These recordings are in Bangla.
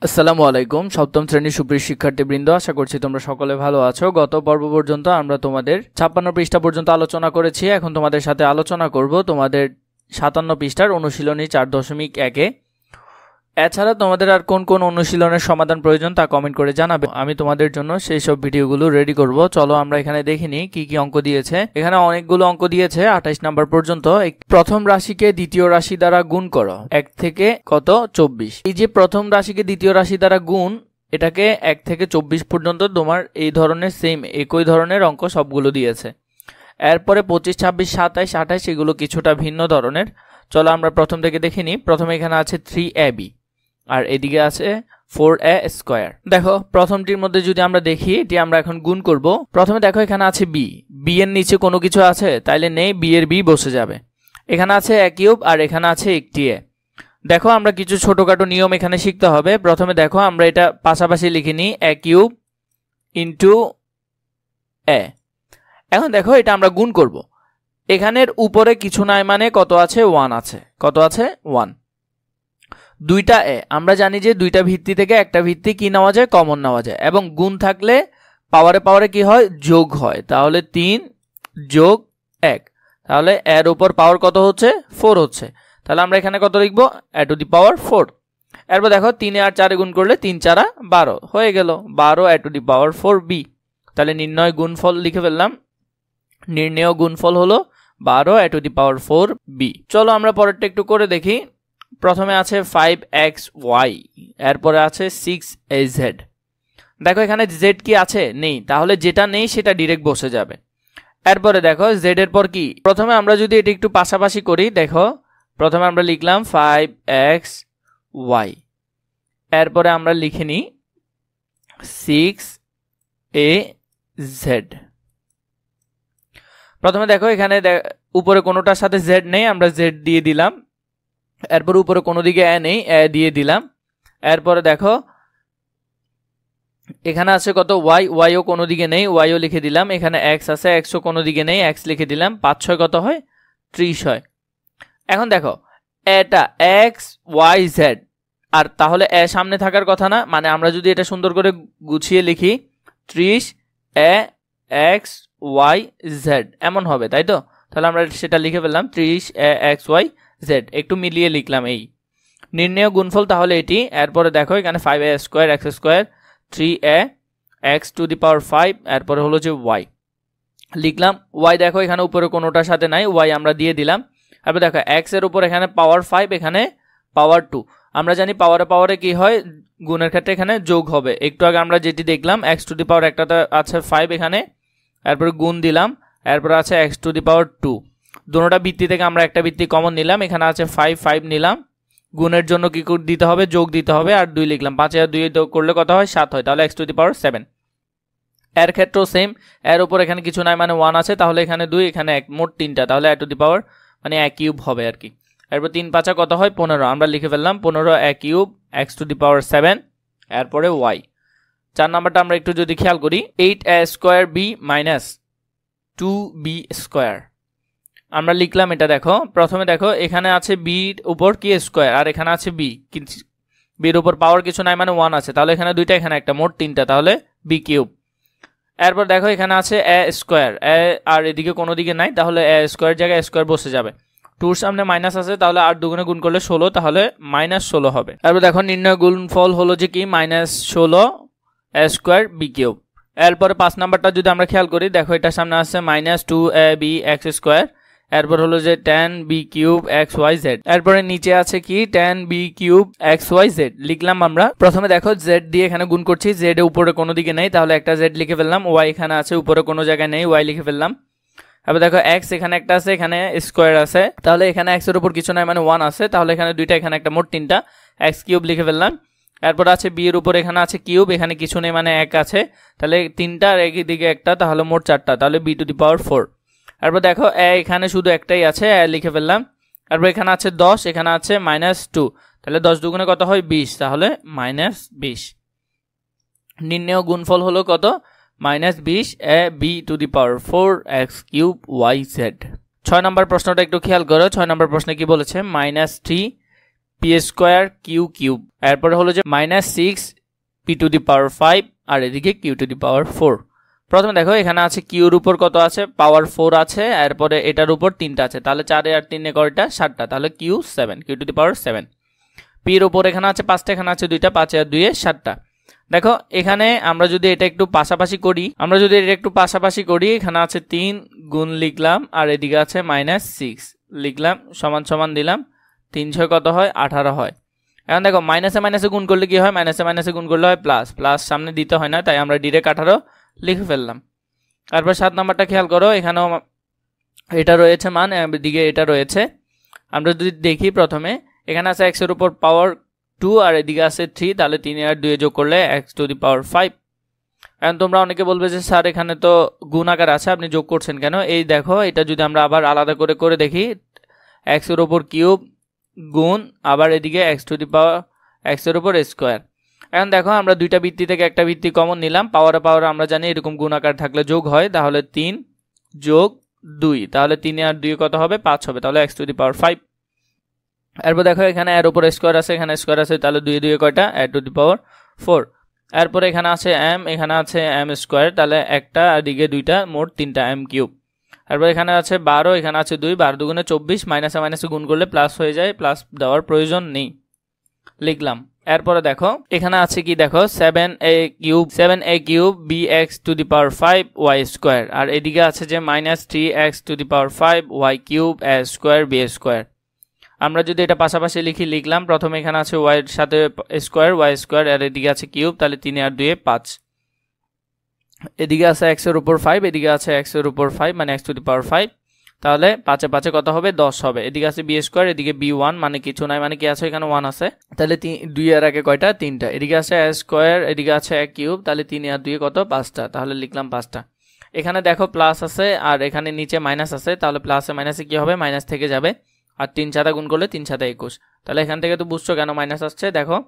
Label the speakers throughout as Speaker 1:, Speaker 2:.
Speaker 1: আসসালামু আলাইকুম সপ্তম শ্রেণীর সুপ্রিয় শিক্ষার্থীবৃন্দ, আশা করছি তোমরা সকলে ভালো আছো। গত পর্ব পর্যন্ত আমরা তোমাদের 56 পৃষ্ঠা পর্যন্ত আলোচনা করেছি। এখন তোমাদের সাথে আলোচনা করব তোমাদের 57 পৃষ্ঠার অনুশীলনী 4.1-এ। এছাড়া তোমাদের আর কোন কোন অনুশীলনের সমাধান প্রয়োজন তা কমেন্ট করে জানাবে। আমি তোমাদের জন্য সেই সব ভিডিওগুলো রেডি করব। চলো আমরা এখানে দেখে নিই কি কি অঙ্ক দিয়েছে। এখানে অনেকগুলো অঙ্ক দিয়েছে 28 নাম্বার পর্যন্ত। প্রথম রাশিকে দ্বিতীয় রাশি দ্বারা গুণ করো, 1 থেকে কত 24। এই যে প্রথম রাশিকে দ্বিতীয় রাশি দ্বারা গুণ, এটাকে 1 থেকে 24 পর্যন্ত তোমার এই ধরনের সেম একই ধরনের অঙ্ক সবগুলো দিয়েছে। এরপরে 25, 26, 27, 28 এগুলো কিছুটা ভিন্ন ধরনের। চলো আমরা প্রথম থেকে দেখে নিই। প্রথমে এখানে আছে 3ab আর এদিকে আছে 4a স্কয়ার। দেখো প্রথমটির মধ্যে যদি আমরা দেখি, এটি আমরা এখন গুণ করব। প্রথমে দেখো এখানে আছে b এর নিচে কোনো কিছু আছে তাইলে নেই, b এর b বসে যাবে। এখানে আছে a কিউব আর এখানে আছে একটি a। দেখো আমরা কিছু ছোটখাটো নিয়ম এখানে শিখতে হবে। প্রথমে দেখো আমরা এটা পাশাপাশি লিখে নিই, a কিউব ইন্টু a। এখন দেখো এটা আমরা গুণ করব। এখানের উপরে কিছু নাই মানে কত আছে, 1 আছে। কত আছে, 1। দুইটা এ, আমরা জানি যে দুইটা ভিত্তি থেকে একটা ভিত্তি কি নেওয়া যায়, কমন নেওয়া যায়। এবং গুণ থাকলে পাওয়ারে পাওয়ারে কি হয়, যোগ হয়। তাহলে 3 যোগ 1, তাহলে এর উপর পাওয়ার কত হচ্ছে, 4 হচ্ছে। তাহলে আমরা এখানে কত লিখব, a টু দি পাওয়ার 4। এরপর দেখো 3 আর 4 গুণ করলে 3 4 12 হয়ে গেল, 12 a two the power 4b। তাহলে নির্ণয় গুণফল লিখে ফেললাম। নির্ণেয় গুণফল হলো 12 a two the power 4b। চলো আমরা পরেরটা একটু করে দেখি। প্রথমে আছে 5xy, এরপরে আছে 6az। দেখো এখানে z কি আছে, নেই। তাহলে যেটা নেই সেটা ডিরেক্ট বসে যাবে। এরপরে দেখো z এর পর কি, প্রথমে আমরা যদি এটা একটু পাশাপাশি করি, দেখো প্রথমে আমরা লিখলাম 5xy, এরপরে আমরা লিখে নিই 6az। প্রথমে দেখো এখানে উপরে কোনোটার সাথে z নেই, আমরা z দিয়ে দিলাম। এরপর উপরে কোনো দিকে এ নেই, এ দিয়ে দিলাম। এরপরে দেখো এখানে আছে কত ওয়াই, ওয়াইও কোনো দিকে নেই, ওয়াইও লিখে দিলাম। এখানে এক্স আছে, এক্সও কোনো দিকে নেই, এক্স লিখে দিলাম। 5 6 কত হয়, 30 হয়। এখন দেখো এটা এক্স ওয়াই জেড, আর তাহলে এ সামনে থাকার কথা না, মানে আমরা যদি এটা সুন্দর করে গুছিয়ে লিখি 30 এ এক্স ওয়াই জেড এমন হবে, তাই তো? তাহলে আমরা সেটা লিখে ফেললাম 30 এ এক্স ওয়াই জেড, একটু মিলিয়ে লিখলাম এই। নির্ণেয় গুণফল তাহলে এটি। এরপরে দেখো এখানে 5a square x square 3a x to the power 5, এরপরে হলো যে ওয়াই লিখলাম। ওয়াই দেখো এখানে উপরে কোনোটার সাথে নাই, ওয়াই আমরা দিয়ে দিলাম। এরপর দেখো এক্স এর উপর এখানে পাওয়ার 5, এখানে পাওয়ার 2। আমরা জানি পাওয়ারে পাওয়ারে কি হয়, গুণের ক্ষেত্রে এখানে যোগ হবে। একটু আগে আমরা যেটি দেখলাম এক্স টু দি পাওয়ার একটাতে আছে 5 এখানে, এরপরে গুণ দিলাম। এরপর আছে এক্স টু দি পাওয়ার 2। দুটোটা ভিত্তি থেকে আমরা একটা ভিত্তি কমন নিলাম, এখানে আছে 5 5 নিলাম। গুণের জন্য কি দিতে হবে, যোগ দিতে হবে, আর 2 লিখলাম। 5 আর 2 যোগ করলে কত হয়, 7 হয়। তাহলে x টু দি পাওয়ার 7। এর ক্ষেত্রেও সেম, এর উপর এখানে কিছু নাই মানে 1 আছে, তাহলে এখানে 2 এখানে 1, মোট 3টা, তাহলে a টু দি পাওয়ার মানে a কিউব হবে আর কি। এরপর 3 5 কত হয়, 15। আমরা লিখে ফেললাম 15 a cube x to the power 7, এরপরে y। 4 নাম্বারটা আমরা একটু যদি খেয়াল করি, 8a square b minus 2b square. আমরা লিখলাম এটা। দেখো প্রথমে দেখো এখানে আছে বির উপর কি স্কোয়ার, আর এখানে আছে বি, বির উপর পাওয়ার কিছু নাই মানে 1 আছে, তাহলে এখানে 2টা এখানে একটা, মোট 3টা, তাহলে বি কিউব। এরপর দেখো এখানে আছে এ স্কোয়ার, এ আর এদিকে কোনো দিকে নাই, তাহলে এ স্কোয়ার জায়গায় স্কোয়ার বসে যাবে। 2 সামনে মাইনাস আছে, তাহলে 8 দুগুণে গুণ করলে 16, তাহলে -16 হবে। এরপর দেখো নির্ণয় গুণফল হলো যে কি -16 এ স্কোয়ার বি কিউব। এরপরে 5 নাম্বারটা যদি আমরা খেয়াল করি, দেখো এটার সামনে আছে -2ab এক্স স্কোয়ার, এরপর হলো যে tan b cube x y z. এরপরে নিচে আছে কি tan b cube x y z লিখলাম আমরা। প্রথমে দেখো z দিয়ে এখানে গুণ করছি, z এর উপরে কোনো দিকে নেই, তাহলে একটা z লিখে ফেললাম। y এখানে আছে, উপরে কোনো জায়গায় নেই, y লিখে ফেললাম। এবার দেখো x এখানে একটা আছে, এখানে স্কোয়ার আছে, তাহলে এখানে x এর উপর কিছু নাই মানে 1 আছে, তাহলে এখানে 2টা এখানে একটা, মোট 3টা, x কিউব লিখে ফেললাম। এরপর আছে b এর উপর এখানে আছে কিউব, এখানে কিছু নেই মানে 1 আছে, তাহলে 3টা আর একই দিকে একটা, তাহলে মোট 4টা, তাহলে b টু দি পাওয়ার 4। এরপর দেখো এখানে শুধু একটাই আছে, লিখে ফেললাম। এরপর এখানে আছে 10, এখানে আছে -2, তাহলে 10 দুগুণে কত হয়, 20, তাহলে -20। নির্ণেয় গুণফল হলো কত, -20 a b to the power 4 x cube y z. 6 নম্বর প্রশ্নটা একটু খেয়াল করো। 6 নম্বর প্রশ্নে কি বলেছে, -3 p p square q cube, এরপরে হলো যে -6 পি টু দি পাওয়ার 5 আর এদিকে কিউ টু দি পাওয়ার 4। প্রথমে দেখো এখানে আছে কিউর উপর কত আছে, পাওয়ার 4 আছে, এরপরে এটার উপর 3টা আছে, তাহলে 4 আর 3 কয়টা 7টা, তাহলে Q 7, Q two the power 7। পির উপর এখানে আছে 5টা, এখানে আছে 2টা, 5 আর 2 7টা। দেখো এখানে আমরা যদি এটা একটু পাশাপাশি করি, এখানে আছে 3 গুণ লিখলাম আর এদিকে আছে -6 লিখলাম, সমান সমান দিলাম, 3 6 কত হয় 18 হয়। এখন দেখো মাইনাসে মাইনাসে গুণ করলে কি হয়, মাইনাসে মাইনাসে গুণ করলে হয় প্লাস, প্লাস সামনে দিতে হয় না, তাই আমরা ডিরেক্ট 18 লিখে ফেললাম। তারপর 7 নাম্বারটা খেয়াল করো, এখানেও এটা রয়েছে মান, এদিকে এটা রয়েছে। আমরা যদি দেখি প্রথমে এখানে আছে x এর উপর পাওয়ার 2 আর এদিকে আছে 3, তাহলে 3 আর 2 যোগ করলে x টু দি পাওয়ার 5। এখন তোমরা অনেকে বলবে যে স্যার এখানে তো গুণ আকার আছে, আপনি যোগ করছেন কেন? এই দেখো এটা যদি আমরা আবার আলাদা করে করে দেখি, x এর উপর কিউব গুণ আবার এদিকে x to the power x এর উপর স্কোয়ার। এখন দেখো আমরা দুইটা ভিত্তি থেকে একটা ভিত্তি কমন নিলাম, পাওয়ারে পাওয়ারে আমরা জানি এরকম গুণ আকার থাকলে যোগ হয়, তাহলে 3 যোগ 2, তাহলে 3 আর 2 কত হবে 5 হবে, তাহলে x টু দি পাওয়ার 5। এরপর দেখো এখানে এর উপর স্কোয়ার আছে, এখানে স্কোয়ার আছে, তাহলে 2 2 কয়টা a টু দি পাওয়ার 4। এরপরে এখানে আছে m, এখানে আছে m স্কোয়ার, তাহলে একটা আর দিকে দুইটা, মোট 3টা m কিউব। এরপর এখানে আছে 12, এখানে আছে 2, 12 দুগুণে 24, মাইনাসে মাইনাসে গুণ করলে প্লাস হয়ে যায়, প্লাস দেওয়ার প্রয়োজন নেই, লিখলাম। এরপরে দেখো এখানে আছে কি, দেখো 7a cube bx to the power 5 y square, আর এদিকে আছে যে -3x to the power 5 y cube a square b square. আমরা যদি এটা পাশাপাশি লিখলাম, প্রথমে এখানে আছে y এর সাথে স্কোয়ার y স্কোয়ার, আর এদিকে আছে কিউব, তাহলে 3 আর 2 5, এদিকে আছে x এর উপর 5, এদিকে আছে x এর উপর 5 মানে x টু দি পাওয়ার 5, তাহলে 5 এ 5 কত হবে 10 হবে। এদিকে আছে b স্কোয়ার, এদিকে b1 মানে কিছু নাই, মানে কি আছে এখানে 1 আছে, তাহলে 2 এর আগে কয়টা 3টা, এদিকে আছে a স্কোয়ার, এদিকে আছে a কিউব, তাহলে 3 আর 2 কত 5টা, তাহলে লিখলাম 5টা। এখানে দেখো প্লাস আছে আর এখানে নিচে মাইনাস আছে, তাহলে প্লাসে মাইনাসে কি হবে, মাইনাস থেকে যাবে, আর 3 সাথে গুণ করলে 3 সাথে 21, তাহলে এখান থেকে তো বুঝছো কেন মাইনাস আসছে। দেখো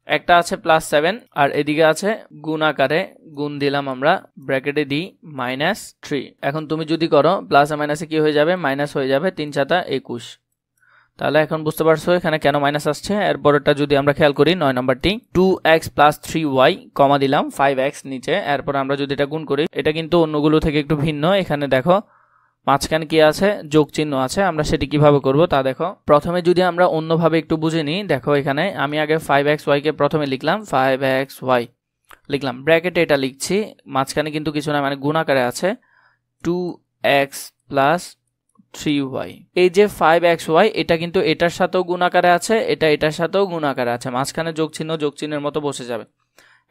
Speaker 1: একটা আছে +7 আর এদিকে আছে গুণ আকারে, গুণ দিলাম আমরা, ব্র্যাকেটে দিই -3। এখন তুমি যদি করো প্লাসে মাইনাসে কি হয়ে যাবে, মাইনাস হয়ে যাবে, 3 সাথে 21, তাহলে এখন বুঝতে পারছো এখানে কেন মাইনাস আসছে। এরপরটা যদি আমরা খেয়াল করি 9 নম্বরটি, 2x + 3y কমা দিলাম 5x নিচে, এরপর আমরা যদি এটা গুণ করি, এটা কিন্তু অন্যগুলো থেকে একটু ভিন্ন। এখানে দেখো মাঝখানে কি আছে, যোগ চিহ্ন আছে, আমরা সেটি কিভাবে করব তা দেখো। প্রথমে যদি আমরা অন্যভাবে একটু বুঝে নিই, দেখো এখানে আমি আগে 5xy কে প্রথমে লিখলাম, 5xy লিখলাম, ব্র্যাকেটে এটা লিখছি, মাঝখানে কিন্তু কিছু না, মানে গুণ আকারে আছে 2x + 3y। এই যে 5xy এটা কিন্তু এটার সাথেও গুণ আকারে আছে, এটা এটার সাথেও গুণ আকারে আছে, মাঝখানে যোগ চিহ্নের মতো বসে যাবে।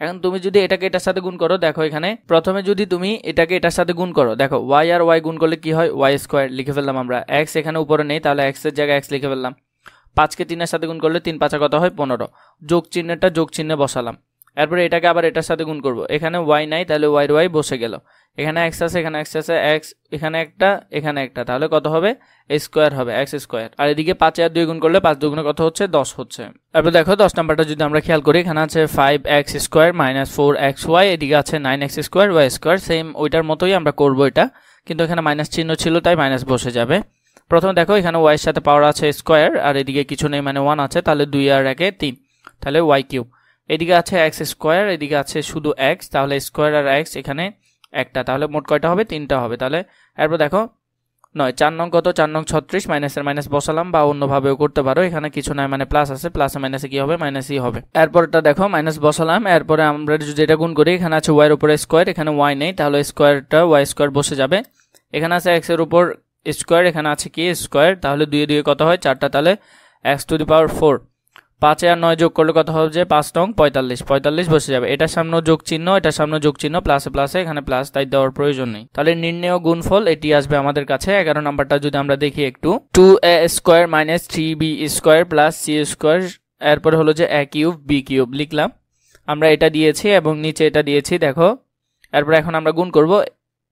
Speaker 1: এখন তুমি যদি এটাকে এটার সাথে গুণ করো, দেখো এখানে প্রথমে যদি তুমি এটাকে এটার সাথে গুণ করো, দেখো y আর y গুণ করলে কি হয়, y স্কোয়ার লিখে ফেললাম আমরা, x এখানে উপরে নেই, তাহলে x এর জায়গায় x লিখে ফেললাম। 5 কে 3 এর সাথে গুণ করলে 3 5 কত হয় 15, যোগ চিহ্নটা যোগ চিহ্নে বসালাম। এরপরে এটাকে আবার এটার সাথে গুণ করব, এখানে y নাই, তাহলে y এর y বসে গেল, এখানে x আছে, এখানে x আছে, x এখানে একটা, তাহলে কত হবে স্কোয়ার হবে, x স্কোয়ার। আর এদিকে 5 আর 2 গুণ করলে 5 দুগুণে কত হচ্ছে 10 হচ্ছে। এরপর দেখো 10 নাম্বারটা যদি আমরা খেয়াল করি, এখানে আছে 5x স্কোয়ার - 4xy, এদিকে আছে 9x square y square, same ওইটার মতোই আমরা করব এটা, কিন্তু এখানে মাইনাস চিহ্ন ছিল তাই মাইনাস বসে যাবে। প্রথমে দেখো এখানে y এর সাথে পাওয়ার আছে স্কোয়ার, আর এদিকে কিছু নেই মানে 1 আছে, তাহলে 2 আর 1 3, তাহলে y কিউব। এদিকে আছে x স্কোয়ার, এদিকে আছে শুধু x, তাহলে স্কোয়ার আর x এখানে একটা, তাহলে মোট কয়টা হবে 3টা হবে। তাহলে এরপর দেখো 9 4 নং কত, 4 নং 36, মাইনাসের মাইনাস বসালাম, বা অন্যভাবেও করতে পারো, এখানে কিছু নাই মানে প্লাস আছে, প্লাসে মাইনাসে কি হবে মাইনাসই হবে। এরপরটা দেখো মাইনাস বসালাম, এরপরে আমরা যদি এটা গুণ করি, এখানে আছে y এর উপরে স্কোয়ার, এখানে y নেই, তাহলে স্কোয়ারটা y স্কোয়ার বসে যাবে। এখানে আছে x এর উপর স্কোয়ার, এখানে আছে কি স্কোয়ার, তাহলে 2 2 কত হয় 4টা, তাহলে x টু দি পাওয়ার 4। 5 আর 9 যোগ করলে কত হবে, যে 5 নং 45 বসে যাবে, এটার সামনে যোগ চিহ্ন, এটার সামনে যোগ চিহ্ন, প্লাসে প্লাসে এখানে প্লাস, তাই দেওয়ার প্রয়োজন নেই। তাহলে নির্ণেয় গুণফল এটি আসবে আমাদের কাছে। 11 নাম্বারটা যদি আমরা দেখি একটু, 2a square - 3b square + c square, এরপর হলো যে a কিউব b কিউব লিখলাম, আমরা এটা দিয়েছি এবং নিচে এটা দিয়েছি। দেখো এরপর এখন আমরা গুণ করব,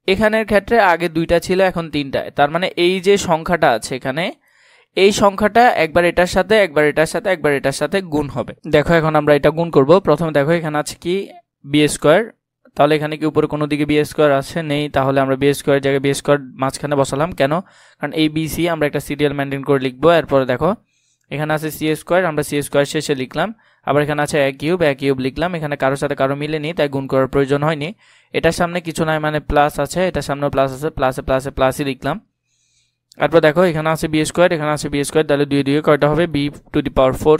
Speaker 1: এখানের ক্ষেত্রে আগে 2টা ছিল, এখন 3টা, তার মানে এই যে সংখ্যাটা আছে এখানে, এই সংখ্যাটা একবার এটার সাথে একবার এটার সাথে একবার এটার সাথে গুণ হবে। দেখো এখন আমরা এটা গুণ করব। প্রথমে দেখো এখানে আছে কি বি স্কোয়ার, তাহলে এখানে কি উপরে কোনো দিকে বি স্কোয়ার আছে নেই, তাহলে আমরা বি স্কোয়ার জায়গায় বি স্কোয়ার মাঝখানে বসালাম, কেন, কারণ এই বি সি আমরা একটা সিরিয়াল মেনটেন করে লিখবো। এরপরে দেখো এখানে আছে সি স্কোয়ার, আমরা সি স্কোয়ার শেষে লিখলাম। আবার এখানে আছে এ কিউব লিখলাম। এখানে কারোর সাথে কারো মিলেনি, তাই গুণ করার প্রয়োজন হয়নি। এটার সামনে কিছু নাই, মানে প্লাস আছে, এটার সামনে প্লাস আছে, প্লাসে প্লাসে প্লাসই লিখলাম। তারপর দেখো এখানে আছে বি স্কোয়ার, এখানে আছে বি স্কোয়ার, তাহলে 2 2 কয়টা হবে, বি টু দি পাওয়ার 4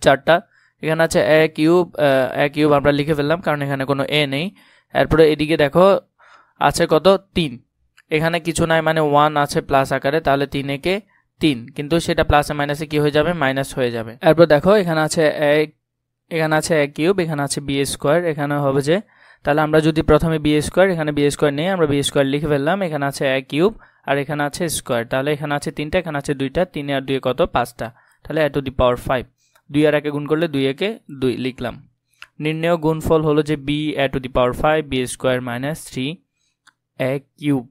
Speaker 1: 4টা। এখানে আছে এ কিউব আমরা লিখে ফেললাম কারণ এখানে কোনো এ নেই। এরপরে এদিকে দেখো আছে কত, 3। এখানে কিছু নাই, মানে 1 আছে প্লাস আকারে, তাহলে 3 একে 3, কিন্তু সেটা প্লাসে মাইনাসে কি হয়ে যাবে, মাইনাস হয়ে যাবে। এরপর দেখো এখানে আছে এ কিউব, এখানে আছে বি স্কোয়ার, এখানে হবে যে, তাহলে আমরা যদি প্রথমে বি স্কোয়ার, এখানে বি স্কোয়ার নেই, আমরা বি স্কোয়ার লিখে ফেললাম। এখানে আছে এ কিউব আর এখানে আছে স্কোয়ার, তাহলে এখানে আছে 3টা, এখানে আছে 2টা, 3 আর 2 কত, 5টা, তাহলে এ টু দি পাওয়ার 5। 2 আর 1 গুণ করলে 2 একে 2 লিখলাম। নির্ণেয় গুণফল হলো যে b a to the power 5 b square minus 3 a cube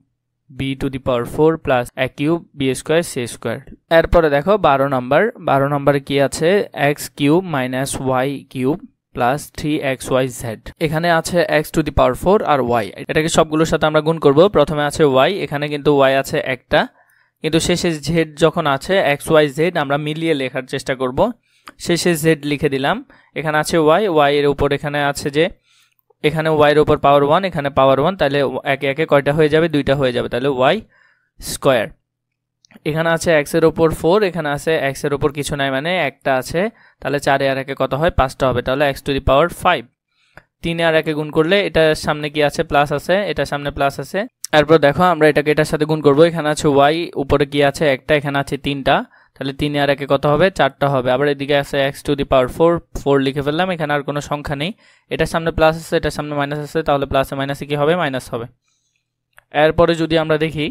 Speaker 1: b to the power 4 plus a cube b square c square. এরপরে দেখো 12 নম্বরে কি আছে, x cube minus y cube plus 3xyz। এখানে আছে x টু দি পাওয়ার 4 আর y, এটাকে সবগুলোর সাথে আমরা গুণ করব। প্রথমে আছে y, এখানে কিন্তু y আছে একটা, কিন্তু শেষে z যখন আছে xyz আমরা মিলিয়ে লেখার চেষ্টা করব। শেষে z লিখে দিলাম। এখানে আছে y এর উপর এখানে আছে যে, এখানে y এর উপর পাওয়ার 1, এখানে পাওয়ার 1, তাহলে একে একে কয়টা হয়ে যাবে, 2টা হয়ে যাবে, তাহলে y স্কয়ার। এখানে আছে x এর উপর 4, এখানে আছে x এর উপর কিছু নাই, মানে একটা আছে, তাহলে 4 আর 1 কত হয়, 5টা হবে, তাহলে x টু দি পাওয়ার 5। 3 আর 1 গুণ করলে এটার সামনে কি আছে, প্লাস আছে, এটার সামনে প্লাস আছে। এরপর দেখো আমরা এটাকে এটার সাথে গুণ করব। এখানে আছে y, উপরে কি আছে একটা, এখানে আছে 3টা, তাহলে 3 আর 1 কত হবে, 4টা হবে। আবার এদিকে আছে x টু দি পাওয়ার 4 লিখে ফেললাম। এখানে আর কোনো সংখ্যা নেই, এটার সামনে প্লাস আছে, এটার সামনে মাইনাস আছে, তাহলে প্লাসে মাইনাসে কি হবে, মাইনাস হবে। এরপরে যদি আমরা দেখি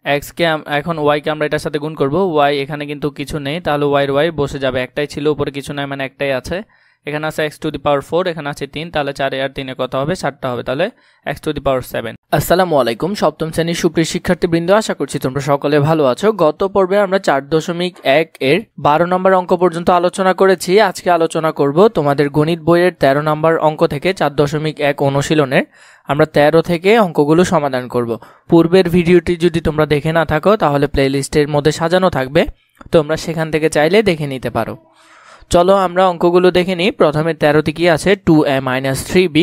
Speaker 1: x কে, এখন y কে আমরা এটার সাথে গুণ করব। y এখানে কিন্তু কিছু নেই, তাহলে y এর y বসে যাবে, একটাই ছিল, উপরে কিছু নাই, মানে একটাই আছে। এখানে আছে x টু দি পাওয়ার 4, এখানে আছে 3, তাহলে 4 আর 3 কত হবে, 7টা হবে, তাহলে x টু দি পাওয়ার 7। আসসালামু আলাইকুম সপ্তম শ্রেণীর সুপ্রিয় শিক্ষার্থীবৃন্দ, আশা করছি তোমরা সকলে ভালো আছো। গত পর্বে আমরা 4.1 এর 12 নম্বর অঙ্ক পর্যন্ত আলোচনা করেছি। আজকে আলোচনা করব তোমাদের গণিত বইয়ের 13 নম্বর অঙ্ক থেকে 4.1 অনুশীলনের আমরা 13 থেকে অঙ্কগুলো সমাধান করব। পূর্বের ভিডিওটি যদি তোমরা দেখে না থাকো তাহলে প্লেলিস্টের মধ্যে সাজানো থাকবে, তোমরা সেখান থেকে চাইলে দেখে নিতে পারো। চলো আমরা অঙ্কগুলো দেখে নিই। প্রথমে 13তে কি আছে, 2a minus 3b,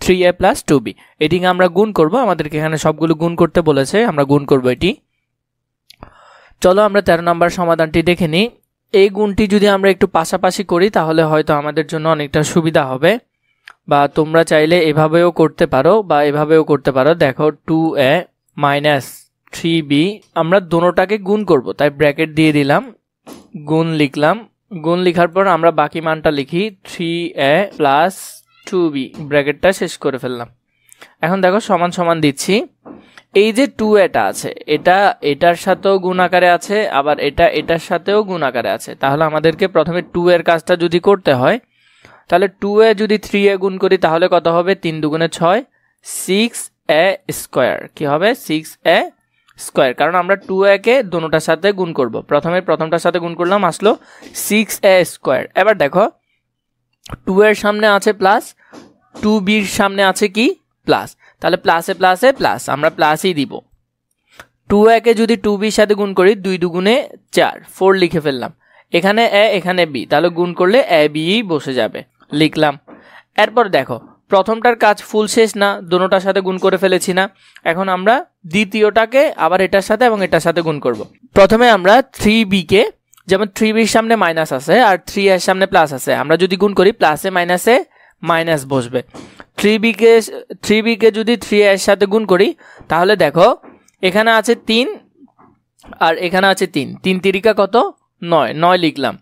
Speaker 1: 3a plus 2b। এটিকে আমরা গুণ করব, আমাদেরকে এখানে সবগুলো গুণ করতে বলেছে, আমরা গুণ করব এটি। চলো আমরা 13 নম্বর সমাধানটি দেখে নিই। এই গুণটি যদি আমরা একটু পাশাপাশি করি তাহলে হয়তো আমাদের জন্য অনেকটা সুবিধা হবে, বা তোমরা চাইলে এভাবেও করতে পারো বা এভাবেও করতে পারো। দেখো 2a মাইনাস 3b, আমরা দোনোটাকে গুণ করব, তাই ব্র্যাকেট দিয়ে দিলাম, গুণ লিখলাম। গুণ লিখার পর আমরা বাকি মানটা লিখি, 3a প্লাস 2b, ব্র্যাকেটটা শেষ করে ফেললাম। এখন দেখো সমান সমান দিচ্ছি। এই যে 2aটা আছে, এটা এটার সাথেও গুণ আকারে আছে, আবার এটা এটার সাথেও গুণ আকারে আছে, তাহলে আমাদেরকে প্রথমে 2 এর কাজটা যদি করতে হয়, তাহলে 2a যদি 3a গুণ করি তাহলে কত হবে, 3 দুগুণে 6, 6a স্কোয়ার। কি হবে, 6a স্কোয়ার, কারণ আমরা 2a কে দোনোটার সাথে গুণ করব। প্রথমে প্রথমটার সাথে গুণ করলাম, আসলো 6a স্কোয়ার। এবার দেখো 2 এর সামনে আছে প্লাস, 2b এর সামনে আছে কি, প্লাস, তাহলে প্লাসে প্লাসে প্লাস, আমরা প্লাসই দিব। 2a কে যদি 2b এর সাথে গুণ করি, 2 দুগুণে 4, 4 লিখে ফেললাম। এখানে a এখানে b, তাহলে গুণ করলে a b বসে যাবে, লিখলাম। এরপর দেখো প্রথমটার কাজ ফুল শেষ না, দোনোটার সাথে গুণ করে ফেলেছি না। এখন আমরা দ্বিতীয়টাকে আবার এটার সাথে এবং এটার সাথে গুণ করব। প্রথমে আমরা 3b কে, যেমন 3b এর সামনে মাইনাস আছে আর 3 এর সামনে প্লাস আছে, আমরা যদি গুণ করি প্লাসে মাইনাসে মাইনাস বসবে। 3b কে যদি 3 এর সাথে গুণ করি তাহলে দেখো এখানে আছে 3 আর এখানে আছে 3, 3 তিরিকা কত, 9, 9 লিখলাম।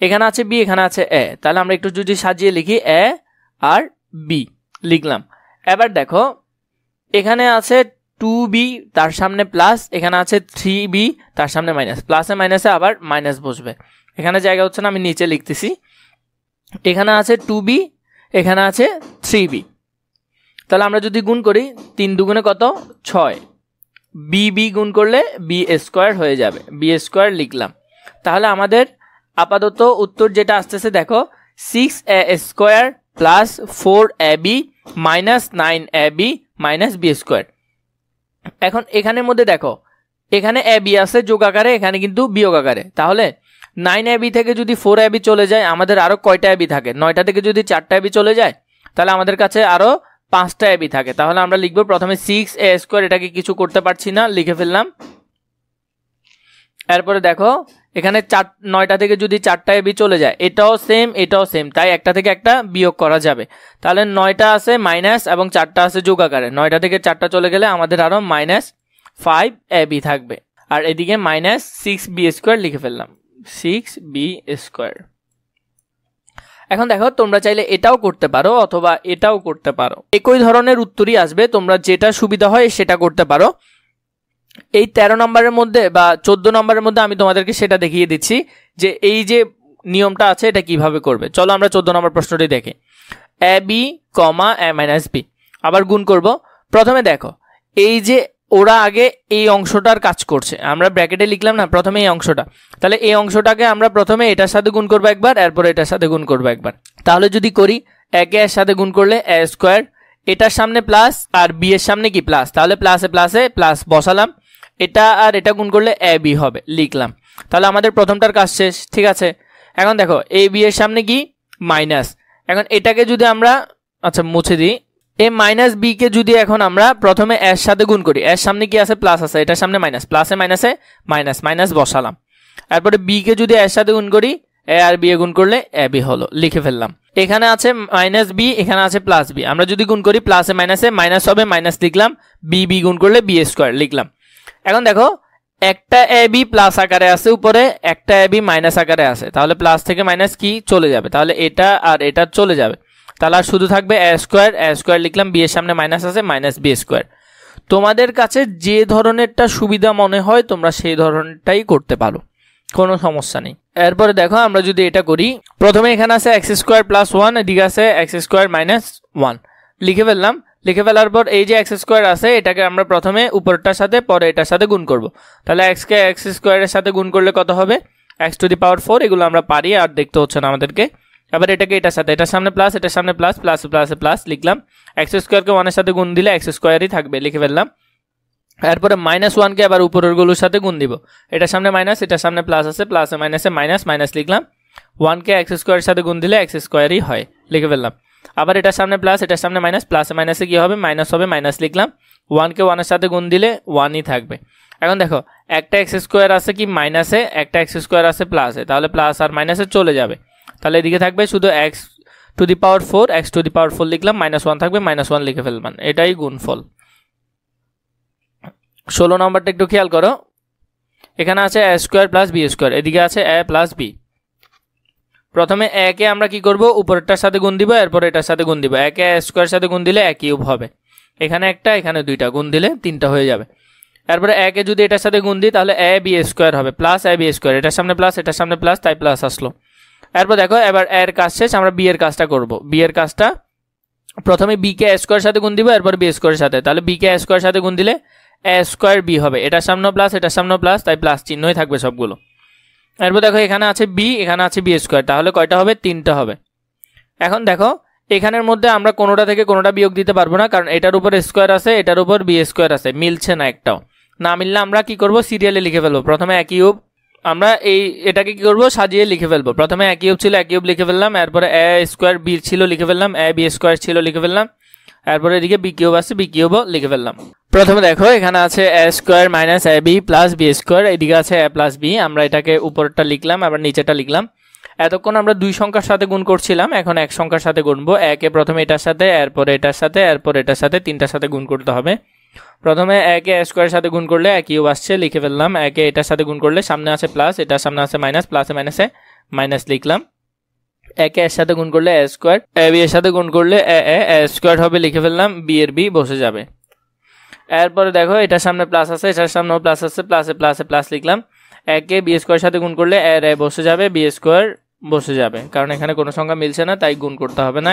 Speaker 1: এখানে আছে b, এখানে আছে a, তাহলে আমরা একটু যদি সাজিয়ে লিখি, a আর b লিখলাম। এবার দেখো এখানে আছে 2b, তার সামনে প্লাস, এখানে আছে 3b, তার সামনে মাইনাস, প্লাসে মাইনাসে আবার মাইনাস বসবে, এখানে জায়গা হচ্ছে না, আমি নিচে লিখতেছি। এখানে আছে 2b, এখানে আছে 3b, তাহলে আমরা যদি গুণ করি 3 দুগুণে কত, 6, b গুণ করলে b স্কোয়ার হয়ে যাবে, b স্কোয়ার লিখলাম। তাহলে আমাদের আপাতত উত্তর যেটা আসতেছে দেখো, 6a square plus 4ab minus 9ab minus b square. এখন এখানের মধ্যে দেখো এখানে এ বি আছে যোগ আকারে, এখানে কিন্তু বিয়োগ আকারে। তাহলে 9ab থেকে যদি 4ab চলে যায় আমাদের আরো কয়টা ab থাকে? 9টা থেকে যদি 4টা ab চলে যায় তাহলে আমাদের কাছে আরো 5টা ab থাকে। তাহলে আমরা লিখব প্রথমে 6a², এটাকে কিছু করতে পারছি না, লিখে ফেললাম। এরপরে দেখো এখানে 9টা থেকে যদি 4টা ab চলে যায়, এটাও সেম এটাও সেম, তাই একটা থেকে একটা বিয়োগ করা যাবে। তাহলে 9টা আছে মাইনাস এবং 4টা আছে যোগ আকারে, 9টা থেকে 4টা চলে গেলে আমাদের আরো -5ab থাকবে। আর এদিকে -6b² লিখে ফেললাম, 6b²। এখন দেখো তোমরা চাইলে এটাও করতে পারো অথবা এটাও করতে পারো, একই ধরনের উত্তরই আসবে, তোমরা যেটা সুবিধা হয় সেটা করতে পারো। এই 13 নম্বরের মধ্যে বা 14 নম্বরের মধ্যে আমি তোমাদেরকে সেটা দেখিয়ে দিচ্ছি যে এই যে নিয়মটা আছে এটা কিভাবে করবে। চলো আমরা 14 নম্বর প্রশ্নটি দেখি। ab, a - b আবার গুণ করব। প্রথমে দেখো এই যে ওরা আগে এই অংশটার কাজ করছে, আমরা ব্র্যাকেটে লিখলাম না প্রথমে এই অংশটা, তাহলে এই অংশটাকে আমরা প্রথমে এটার সাথে গুণ করবো একবার, এরপর এটার সাথে গুণ করবো একবার। তাহলে যদি করি একে এর সাথে গুণ করলে a², এটার সামনে প্লাস আর বি এর সামনে কি প্লাস, তাহলে প্লাসে প্লাসে প্লাস বসালাম, এটা আর এটা গুণ করলে ab হবে, লিখলাম। তাহলে আমাদের প্রথমটার কাজ শেষ, ঠিক আছে। এখন দেখো ab এর সামনে কি মাইনাস, এখন এটাকে যদি আমরা আচ্ছা মুছে দিই, এ মাইনাস বি কে যদি এখন আমরা প্রথমে এর সাথে গুণ করি, এর সামনে কি আছে প্লাস আছে, এটার সামনে মাইনাস, প্লাসে মাইনাসে মাইনাস, মাইনাস বসালাম। তারপরে বি কে যদি এর সাথে গুণ করি, এ আর বি এ গুণ করলে ab হলো, লিখে ফেললাম। এখানে আছে মাইনাস বি, এখানে আছে প্লাস বি, আমরা যদি গুণ করি প্লাসে মাইনাসে মাইনাস হবে, মাইনাস লিখলাম, বি গুণ করলে b² লিখলাম। এখন দেখো একটা ab প্লাস আকারে আছে উপরে, একটা ab মাইনাস আকারে আছে, তাহলে প্লাস থেকে মাইনাস কি চলে যাবে, তাহলে এটা আর এটা চলে যাবে, তাহলে আর শুধু থাকবে a² লিখলাম, বি এর সামনে মাইনাস আছে -b²। তোমাদের কাছে যে ধরনেরটা সুবিধা মনে হয় তোমরা সেই ধরনেরটাই করতে পারো, কোনো সমস্যা নেই। এরপরে দেখো আমরা যদি এটা করি, প্রথমে এখানে আছে x² + 1, এদিকে আছে x² - 1, লিখে ফেললাম। লিখে ফেলার পর এই যে x² আছে এটাকে আমরা প্রথমে উপরটার সাথে পরে এটার সাথে গুণ করব। তাহলে x কে x² এর সাথে গুণ করলে কত হবে, x⁴, এগুলো আমরা পারি আর দেখতে হচ্ছে না আমাদেরকে। এবার এটাকে এটার সাথে, এটার সামনে প্লাস এটার সামনে প্লাস, প্লাসে প্লাসে প্লাস লিখলাম, x² কে 1 এর সাথে গুণ দিলে x²ই থাকবে, লিখে ফেললাম। এরপরে -1 কে আবার উপরের গুলোর সাথে গুণ দিব, এটার সামনে মাইনাস এটার সামনে প্লাস আছে, প্লাসে মাইনাসে মাইনাস, মাইনাস লিখলাম। 1 কে x² এর সাথে গুণ দিলে x²ই হয়, লিখে ফেললাম। আবার এটার সামনে প্লাস এটার সামনে মাইনাস, প্লাসে মাইনাসে কি হবে মাইনাস হবে, মাইনাস লিখলাম। 1 কে 1 এর সাথে গুণ দিলে 1ই থাকবে। এখন দেখো একটা x² আছে কি মাইনাসে, একটা x² আছে প্লাসে, তাহলে প্লাস আর মাইনাসে চলে যাবে, তাহলে এদিকে থাকবে শুধু x⁴, x⁴ লিখলাম, -1 থাকবে, -1 লিখে ফেলবেন, এটাই গুণফল। 16 নম্বরটা একটু খেয়াল করো, এখানে আছে a² + b², এদিকে আছে a + b। প্রথমে a কে আমরা কি করব, উপরেরটার সাথে গুণ দিব, এরপর এটার সাথে গুণ দিব, a কে a² এর সাথে গুণ দিলে a³ হবে, এখানে একটা এখানে দুইটা, গুণ দিলে 3টা হয়ে যাবে। এরপরে a কে যদি এটার সাথে গুণ দিই তাহলে ab² হবে, +ab², এটার সামনে প্লাস এটার সামনে প্লাস, তাই প্লাস আসলো। এরপর দেখো এবার এর কাজ শেষ, আমরা বি এর কাজটা করব। বি এর কাজটা প্রথমে বি কে a² এর সাথে গুণ দিব, এরপর b² এর সাথে, তাহলে বি কে a² এর সাথে গুণ দিলে a²b হবে, এটার সামনে প্লাস এটার সামনে প্লাস, তাই প্লাস চিহ্নই থাকবে সবগুলো। এরপর দেখো এখানে আছে বি, এখানে আছে b², তাহলে কয়টা হবে 3টা হবে। এখন দেখো এখানের মধ্যে আমরা কোনোটা থেকে কোনোটা বিয়োগ দিতে পারবো না, কারণ এটার উপর স্কোয়ার আছে এটার উপর b² আছে, মিলছে না, একটাও না মিললে আমরা কি করব, সিরিয়ালে লিখে ফেলবো। প্রথমে a³ আমরা এটাকে কি করব, সাজিয়ে লিখে ফেলবো। প্রথমে a³ ছিল a³ লিখে ফেললাম, এরপরে a² b ছিল লিখে ফেললাম, ab² ছিল লিখে ফেললাম, এরপরে এদিকে b³ আছে b³ লিখে ফেললাম। প্রথমে দেখো এখানে আছে a² - ab + b², এদিকে আছে a + b, আমরা এটাকে উপরটা লিখলাম আবার নিচেটা লিখলাম। এতক্ষণ আমরা দুই সংখ্যার সাথে গুণ করছিলাম, এখন এক সংখ্যার সাথে গুনবো। একে প্রথমে এটার সাথে, এরপর এটার সাথে, এরপর এটার সাথে, তিনটার সাথে গুণ করতে হবে। প্রথমে একে a² সাথে গুণ করলে a³ আসছে, লিখে ফেললাম। একে এটার সাথে গুণ করলে সামনে আছে প্লাস, এটার সামনে আছে মাইনাস, প্লাসে মাইনাসে মাইনাস লিখলাম। একে এর সাথে গুণ করলে a², ab এর সাথে গুণ করলে a² হবে, লিখে ফেললাম। b এর b বসে যাবে। এরপরে দেখো এটার সামনে প্লাস আছে, এটার সামনেও প্লাস আছে, প্লাসে প্লাসে প্লাস লিখলাম। একে b² সাথে গুণ করলে a বসে যাবে, b² বসে যাবে, কারণ এখানে কোনো সংখ্যা মিলছে না, তাই গুণ করতে হবে না,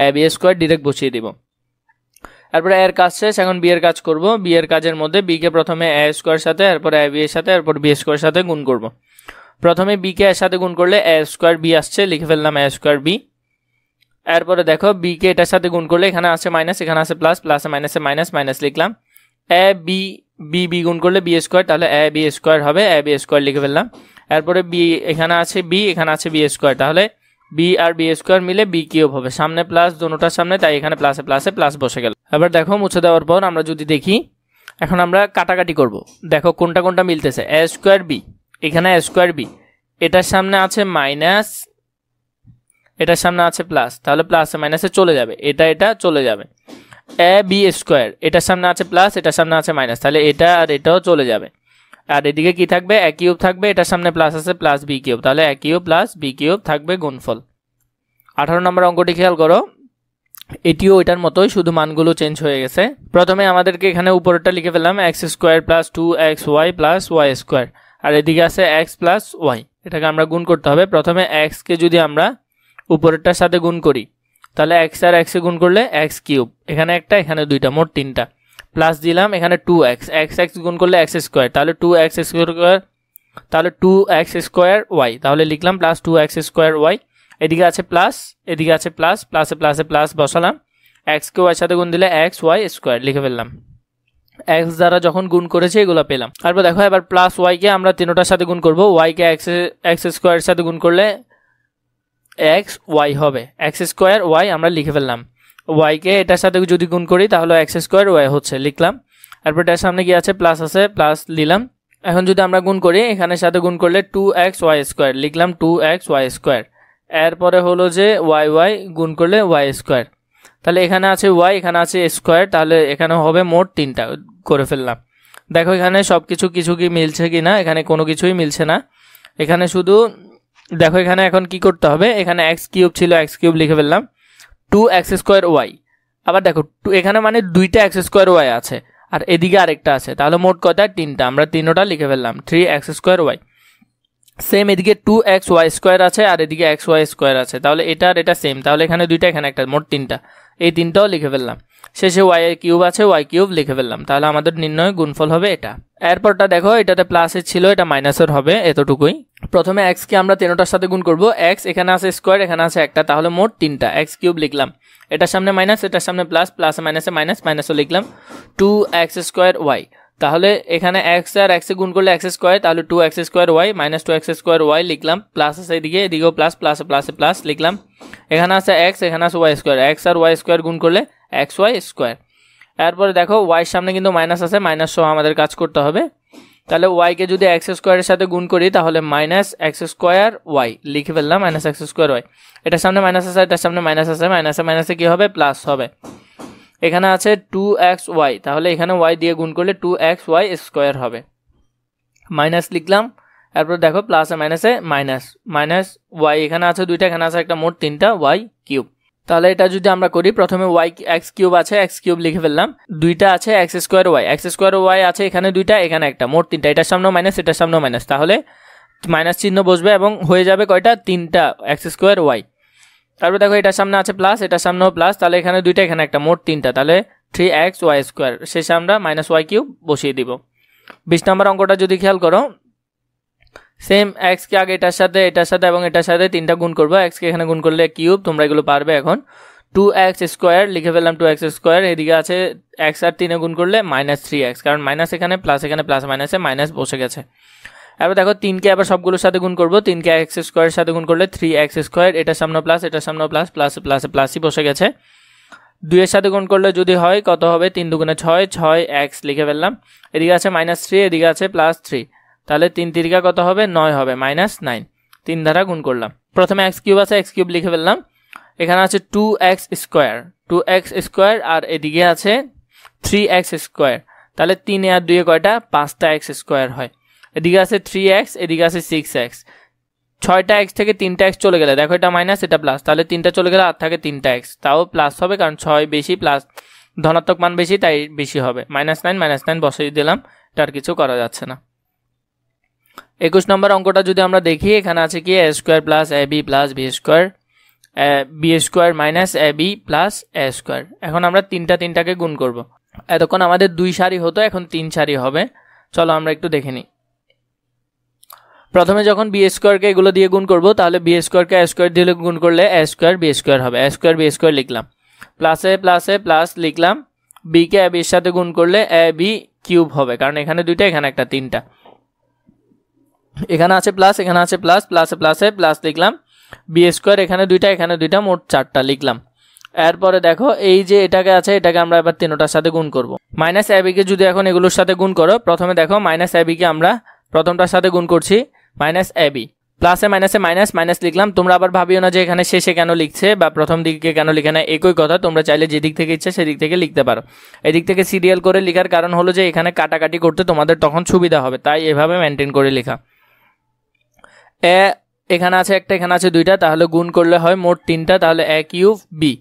Speaker 1: ab² ডিরেক্ট বসিয়ে দিব। এরপরে এর কাজ শেষ, এখন বি এর কাজ করব। বি এর কাজের মধ্যে বি কে প্রথমে a² সাথে, এরপরে ab এর সাথে, এরপর b² সাথে গুণ করব। প্রথমে বি কে এর সাথে গুণ করলে a² b আসছে, লিখে ফেললাম a² b। এরপরে দেখো বি কে এটার সাথে গুণ করলে এখানে আছে মাইনাস, এখানে আছে প্লাস, প্লাসে মাইনাসে মাইনাস, মাইনাস লিখলাম। ab বি বি গুণ করলে বি স্কোয়ার, তাহলে এ বি স্কোয়ার হবে, এ বি স্কোয়ার লিখে ফেললাম। এরপরে বি এখানে আছে বি, এখানে আছে বি স্কোয়ার, তাহলে বি আর বি স্কোয়ার মিলে বি কিউব হবে, সামনে প্লাস দুটোটার সামনে, তাই এখানে প্লাসে প্লাসে প্লাস বসে গেল। এবার দেখো মুছে দেওয়ার পর আমরা যদি দেখি, এখন আমরা কাটাকাটি করব। দেখো কোনটা কোনটা মিলতেছে, এ স্কোয়ার বি, এখানে এ স্কোয়ার বি, এটার সামনে আছে মাইনাস, এটার সামনে আছে প্লাস, তাহলে প্লাসে মাইনাসে চলে যাবে, এটা এটা চলে যাবে। এ বি স্কোয়ার, এটার সামনে আছে প্লাস, এটার সামনে আছে মাইনাস, তাহলে এটা আর এটাও চলে যাবে। আর এদিকে কি থাকবে, এ কিউব থাকবে, এটার সামনে প্লাস আছে প্লাস বি কিউব, তাহলে এ কিউব প্লাস বি কিউব থাকবে গুণফল। 18 নম্বর অঙ্কটি খেয়াল করো, এটিও এটার মতোই, শুধু মানগুলো চেঞ্জ হয়ে গেছে। প্রথমে আমাদেরকে এখানে উপরেরটা লিখে ফেললাম x square plus 2xy plus y square, আর এদিকে আছে এক্স প্লাস ওয়াই, এটাকে আমরা গুণ করতে হবে। প্রথমে এক্সকে যদি আমরা উপরেরটার সাথে গুণ করি, তাহলে এক্স আর এক্সে গুণ করলে এক্স কিউব, এখানে একটা এখানে দুইটা, মোট 3টা, প্লাস দিলাম এখানে 2x, এক্স এক্স গুণ করলে এক্স স্কোয়ার, তাহলে 2x স্কোয়ার, তাহলে 2x স্কোয়ার ওয়াই, তাহলে লিখলাম প্লাস 2x স্কোয়ার ওয়াই। এদিকে আছে প্লাস, এদিকে আছে প্লাস, প্লাসে প্লাসে প্লাস বসালাম, এক্সকে ওয়াই সাথে গুণ দিলে এক্স ওয়াই স্কোয়ার লিখে ফেললাম। এক্স দ্বারা যখন গুণ করেছি এগুলো পেলাম। তারপর দেখো এবার প্লাস ওয়াইকে আমরা তিনটার সাথে গুণ করবো, ওয়াইকে এক্স স্কোয়ারের সাথে গুণ করলে এক্স ওয়াই হবে, এক্স স্কোয়ার ওয়াই আমরা লিখে ফেললাম। ওয়াইকে এটার সাথে যদি গুণ করি তাহলে এক্স স্কোয়ার ওয়াই হচ্ছে, লিখলাম। তারপর এটার সামনে কি আছে, প্লাস আছে, প্লাস নিলাম। এখন যদি আমরা গুণ করি, এখানের সাথে গুণ করলে 2x ওয়াই স্কোয়ার, লিখলাম 2x ওয়াই স্কোয়ার। এরপরে হলো যে ওয়াই ওয়াই গুণ করলে ওয়াই স্কোয়ার, তাহলে এখানে আছে ওয়াই, এখানে আছে স্কোয়ার, তাহলে এখানে হবে মোট 3টা করে ফেললাম। দেখো এখানে সব কিছু কি মিলছে কি না, এখানে কোনো কিছুই মিলছে না। এখানে শুধু দেখো এখানে এখন কি করতে হবে, এখানে এক্স কিউব ছিল, এক্স কিউব লিখে ফেললাম, 2x স্কোয়ার ওয়াই। আবার দেখো এখানে মানে দুইটা এক্স স্কোয়ার ওয়াই আছে, আর এদিকে আরেকটা আছে, তাহলে মোট কয়টা, 3টা, আমরা 3টা লিখে ফেললাম, 3x স্কোয়ার ওয়াই। সেম এদিকে 2x ওয়াই স্কোয়ার আছে, আর এদিকে এক্স ওয়াই স্কোয়ার আছে, তাহলে এটা আর এটা সেম, তাহলে এখানে দুইটা, এখানে একটা, মোট 3টা, এই 3টাও লিখে ফেললাম। শেষে ওয়াই কিউব আছে, ওয়াই কিউব লিখে ফেললাম, তাহলে আমাদের নির্ণয় গুণফল হবে এটা। এরপরটা দেখো এটাতে প্লাসের ছিল, এটা মাইনাসের হবে, এতটুকুই। প্রথমে এক্সকে আমরা 3টার সাথে গুণ করবো, এক্স এখানে আছে স্কোয়ার, এখানে আছে একটা, তাহলে মোট 3টা, এক্স কিউব লিখলাম, এটার সামনে মাইনাস, এটার সামনে প্লাস, প্লাসে মাইনাসে মাইনাস, মাইনাসও লিখলাম, 2x স্কোয়ার ওয়াই। তাহলে এখানে এক্স আর এক্সে গুণ করলে এক্স স্কোয়ার, তাহলে 2x square y minus 2x square y লিখলাম, প্লাস আছে এদিকে, এদিকেও প্লাস, প্লাসে প্লাসে প্লাস লিখলাম। এখানে আছে এক্স, এখানে আছে ওয়াই স্কোয়ার, এক্স আর ওয়াই স্কোয়ার গুণ করলে এক্স ওয়াই স্কোয়ার। এরপরে দেখো ওয়াইয়ের সামনে কিন্তু মাইনাস আছে, মাইনাস সহ আমাদের কাজ করতে হবে, তাহলে ওয়াইকে যদি এক্স স্কোয়ারের সাথে গুণ করি তাহলে মাইনাস এক্স স্কোয়ার ওয়াই লিখে ফেললাম, মাইনাস এক্স স্কোয়ার ওয়াই। এটার সামনে মাইনাস আছে, এটার সামনে মাইনাস আছে, মাইনাসে মাইনাসে কী হবে, প্লাস হবে। এখানে আছে 2x ওয়াই, তাহলে এখানে ওয়াই দিয়ে গুণ করলে 2x ওয়াই স্কোয়ার হবে, মাইনাস লিখলাম। এরপর দেখো প্লাসে মাইনাসে মাইনাস, মাইনাস ওয়াই এখানে আছে দুইটা, এখানে আছে একটা, মোট 3টা ওয়াই কিউব। তাহলে এটা যদি আমরা করি, প্রথমে ওয়াই এক্স কিউব আছে, এক্স কিউব লিখে ফেললাম, দুইটা আছে x square y, x square y আছে এখানে দুইটা, এখানে একটা, মোট 3টা, এটার সামনেও মাইনাস, এটার সামনেও মাইনাস, তাহলে মাইনাস চিহ্ন বসবে এবং হয়ে যাবে কয়টা, 3টা এক্স স্কোয়ার ওয়াই। তারপর দেখো এটার সামনে আছে প্লাস, এটার সামনেও প্লাস, তাহলে এখানে দুইটা, এখানে একটা, মোট 3টা, তাহলে 3x ওয়াই স্কোয়ার, শেষে আমরা মাইনাস ওয়াই কিউব বসিয়ে দিব। 20 নম্বর অঙ্কটা যদি খেয়াল করো, সেম এক্সকে আগে এটার সাথে এবং এটার সাথে 3টা গুণ করবো, এক্সকে এখানে গুণ করলে কিউব, তোমরা এগুলো পারবে। এখন 2x স্কোয়ার লিখে ফেললাম, 2x স্কোয়ার, এদিকে আছে এক্স আর 3 গুণ করলে মাইনাস 3x, কারণ মাইনাস এখানে প্লাস মাইনাসে মাইনাস বসে গেছে। এবার দেখো 3কে আবার সবগুলোর সাথে গুণ করবো, 3কে এক্স স্কোয়ারের সাথে গুণ করলে 3x স্কোয়ার, এটার সামনে প্লাস, এটার সামনে প্লাস, প্লাসে প্লাসই বসে গেছে। 2 এর সাথে গুণ করলে যদি হয় কত হবে, 3 দুগুণে 6, 6x লিখে ফেললাম, এদিকে আছে মাইনাস 3, এদিকে আছে প্লাস 3, তাহলে 3 তিরিকা কত হবে, 9 হবে, মাইনাস 9, 3 দ্বারা গুণ করলাম। প্রথমে এক্স কিউব আছে, এক্স কিউব লিখে ফেললাম, এখানে আছে 2x স্কোয়ার, আর এদিকে আছে 3x স্কোয়ার, তাহলে 3 আর 2 কয়টা, 5টা x স্কোয়ার হয়। এদিকে আছে 3x, এদিকে আছে 6x, 6টা x থেকে 3টা x চলে গেলে দেখো এটা মাইনাস, এটা প্লাস, তাহলে 3টা চলে গেলে আর থাকে 3টা x, তাও প্লাস হবে, কারণ 6 বেশি, প্লাস ধনাত্মক মান বেশি, তাই বেশি হবে, -9 বসিয়ে দিলাম, এটা আর কিছু করা যাচ্ছে না। 21 নম্বর অঙ্কটা যদি আমরা দেখি, এখানে আছে কি, a square plus ab plus b square minus ab plus a square. এখন আমরা তিনটাকে গুণ করব। এতক্ষণ আমাদের 2 সারি হতো, এখন 3 সারি হবে, চলো আমরা একটু দেখে নিই। প্রথমে যখন বি স্কোয়ারকে এগুলো দিয়ে গুণ করব, তাহলে বি স্কোয়ারকে a স্কোয়ার দিয়ে গুণ করলে a স্কোয়ার b স্কোয়ার হবে, a স্কোয়ার b স্কোয়ার লিখলাম, প্লাসে প্লাস লিখলাম, বি কে এ বির সাথে গুণ করলে এ বি কিউব হবে, কারণ এখানে দুইটা এখানে একটা তিনটা, এখানে আছে প্লাস এখানে আছে প্লাস, প্লাসে প্লাসে প্লাস লিখলাম, বি স্কোয়ার এখানে দুইটা মোট 4টা লিখলাম। এরপরে দেখো এই যে এটাকে আছে এটাকে আমরা এবার তিনটার সাথে গুণ করব। মাইনাস এ বিকে যদি এখন এগুলোর সাথে গুণ করো, প্রথমে দেখো মাইনাস এ বিকে আমরা প্রথমটার সাথে গুণ করছি, মাইনাস এ বি, প্লাসে মাইনাসে মাইনাস মাইনাস লিখলাম। তোমরা আবার ভাবিও না যে এখানে শেষে কেন লিখছে বা প্রথম দিকে কেন লিখে না, একই কথা, তোমরা চাইলে যেদিক থেকে ইচ্ছা সেদিক থেকে লিখতে পারো। এদিক থেকে সিরিয়াল করে লেখার কারণ হলো যে এখানে কাটাকাটি করতে তোমাদের তখন সুবিধা হবে, তাই এভাবে মেনটেন করে লেখা। এ এখানে আছে একটা এখানে আছে দুইটা, তাহলে গুণ করলে হয় মোট 3টা, তাহলে এ কিউব বি,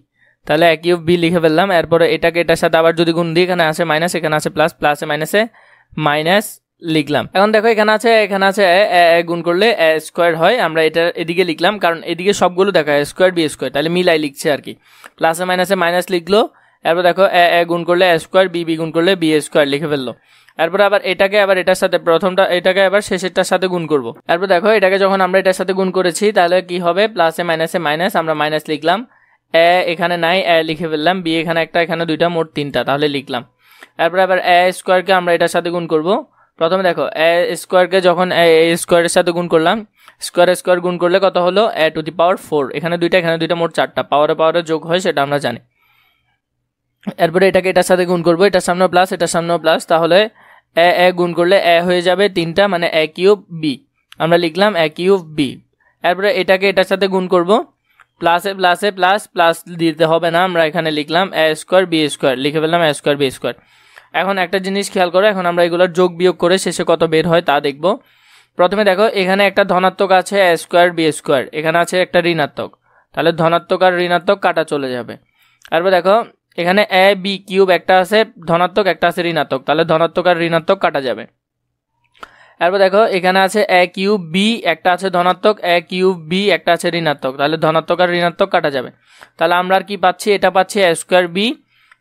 Speaker 1: তাহলে এ কিউব বি লিখে ফেললাম। এরপরে এটাকে এটার সাথে আবার যদি গুণ দিই, এখানে আছে মাইনাস এখানে আছে প্লাস, প্লাসে মাইনাসে মাইনাস লিখলাম। এখন দেখো এখানে আছে এ গুণ করলে এ স্কোয়ার হয়, আমরা এটা এদিকে লিখলাম কারণ এদিকে সবগুলো দেখো এ স্কোয়ার বি স্কোয়ার, তাহলে মিলাই লিখছে আর কি, প্লাসে মাইনাসে মাইনাস লিখলো। এরপর দেখো এ গুণ করলে এ স্কোয়ার, বি গুণ করলে বি স্কোয়ার লিখে ফেললো। এরপর আবার এটাকে আবার এটার সাথে প্রথমটা এটাকে আবার শেষেরটার সাথে গুণ করব। এরপর দেখো এটাকে যখন আমরা এটার সাথে গুণ করেছি তাহলে কি হবে, প্লাসে মাইনাসে মাইনাস, আমরা মাইনাস লিখলাম, এ এখানে নাই এ লিখে ফেললাম, বি এখানে একটা এখানে দুইটা মোট 3টা, তাহলে লিখলাম। এরপর আবার এ স্কোয়ারকে আমরা এটার সাথে গুণ করব। প্রথমে দেখো এ স্কোয়ারকে যখন এ স্কোয়ারের সাথে গুণ করলাম, স্কোয়ার গুণ করলে কত হলো এ টু দি পাওয়ার 4, এখানে দুইটা মোট 4টা, পাওয়ারে যোগ হয় সেটা আমরা জানি। এরপরে এটাকে এটার সাথে গুণ করব, এটার সামনে প্লাস এটার সামনেও প্লাস, তাহলে এ গুণ করলে এ হয়ে যাবে 3টা, মানে এ কিউব বি, আমরা লিখলাম এ কিউব বি। এরপরে এটাকে এটার সাথে গুণ করব, প্লাসে প্লাসে প্লাস, প্লাস দিতে হবে না, আমরা এখানে লিখলাম এ স্কোয়ার বি স্কোয়ার লিখে ফেললাম, এ স্কোয়ার বি স্কোয়ার। এখন একটা জিনিস খেয়াল করো, এখন আমরা এগুলোর যোগ বিয়োগ করে শেষে কত বের হয় তা দেখব। প্রথমে দেখো এখানে একটা ধনাত্মক আছে এ স্কোয়ার বি স্কোয়ার, এখানে আছে একটা ঋণাত্মক, তাহলে ধনাত্মক আর ঋণাত্মক কাটা চলে যাবে। এরপর দেখো এখানে এ বি কিউব একটা আছে ধনাত্মক একটা আছে ঋণাত্মক, তাহলে ধনাত্মক আর ঋণাত্মক কাটা যাবে। এরপর দেখো এখানে আছে এ কিউব বি একটা আছে ধনাত্মক, এ কিউব বি একটা আছে ঋণাত্মক, তাহলে ধনাত্মক আর ঋণাত্মক কাটা যাবে। তাহলে আমরা আর কি পাচ্ছি, এটা পাচ্ছি এ স্কোয়ার বি,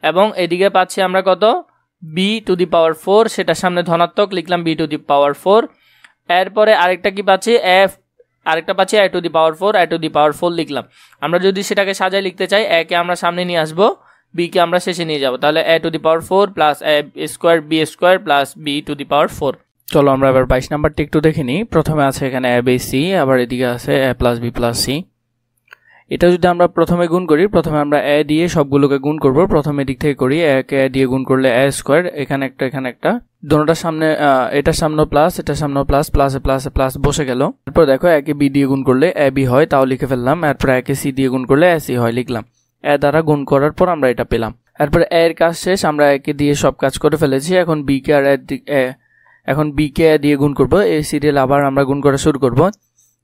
Speaker 1: এবং এদিকে পাচ্ছি আমরা কত বি টু দি পাওয়ার 4, সেটার সামনে ধনাত্মক লিখলাম বি টু দি পাওয়ার 4। এরপরে আরেকটা কি পাচ্ছি আরেকটা পাচ্ছি এ to the power 4, A to the power 4 লিখলাম। আমরা যদি সেটাকে সাজায় লিখতে চাই, এ কে আমরা সামনে নিয়ে আসবো, বি কে আমরা শেষে নিয়ে যাব, তাহলে a to the power 4 plus a square b square plus b to the power 4। চলো আমরা এবার 22 নাম্বারটি একটু দেখে নিই। প্রথমে আছে এখানে এ বি সি, আবার এদিকে আছে এ প্লাস বি প্লাস সি। এটা যদি আমরা প্রথমে গুণ করি, প্রথমে আমরা এ দিয়ে সবগুলোকে গুণ করব, প্রথমে দিক থেকে করি, এ কে দিয়ে গুণ করলে এ স্কোয়ার, এখানে একটা দুটোটার সামনে এটার সামনে প্লাস এটার সামনে প্লাস, প্লাসে প্লাসে প্লাস বসে গেল। এরপর দেখো একে বি দিয়ে গুণ করলে এ বি হয়, তাও লিখে ফেললাম। এরপর একে সি দিয়ে গুণ করলে এ সি হয়, লিখলাম। এ দ্বারা গুণ করার পর আমরা এটা পেলাম। এরপরে এর কাজ শেষ, আমরা একে দিয়ে সব কাজ করে ফেলেছি। এখন বি কে আর এখন বি কে দিয়ে গুণ করব, এই সিরিয়াল আবার আমরা গুণ করা শুরু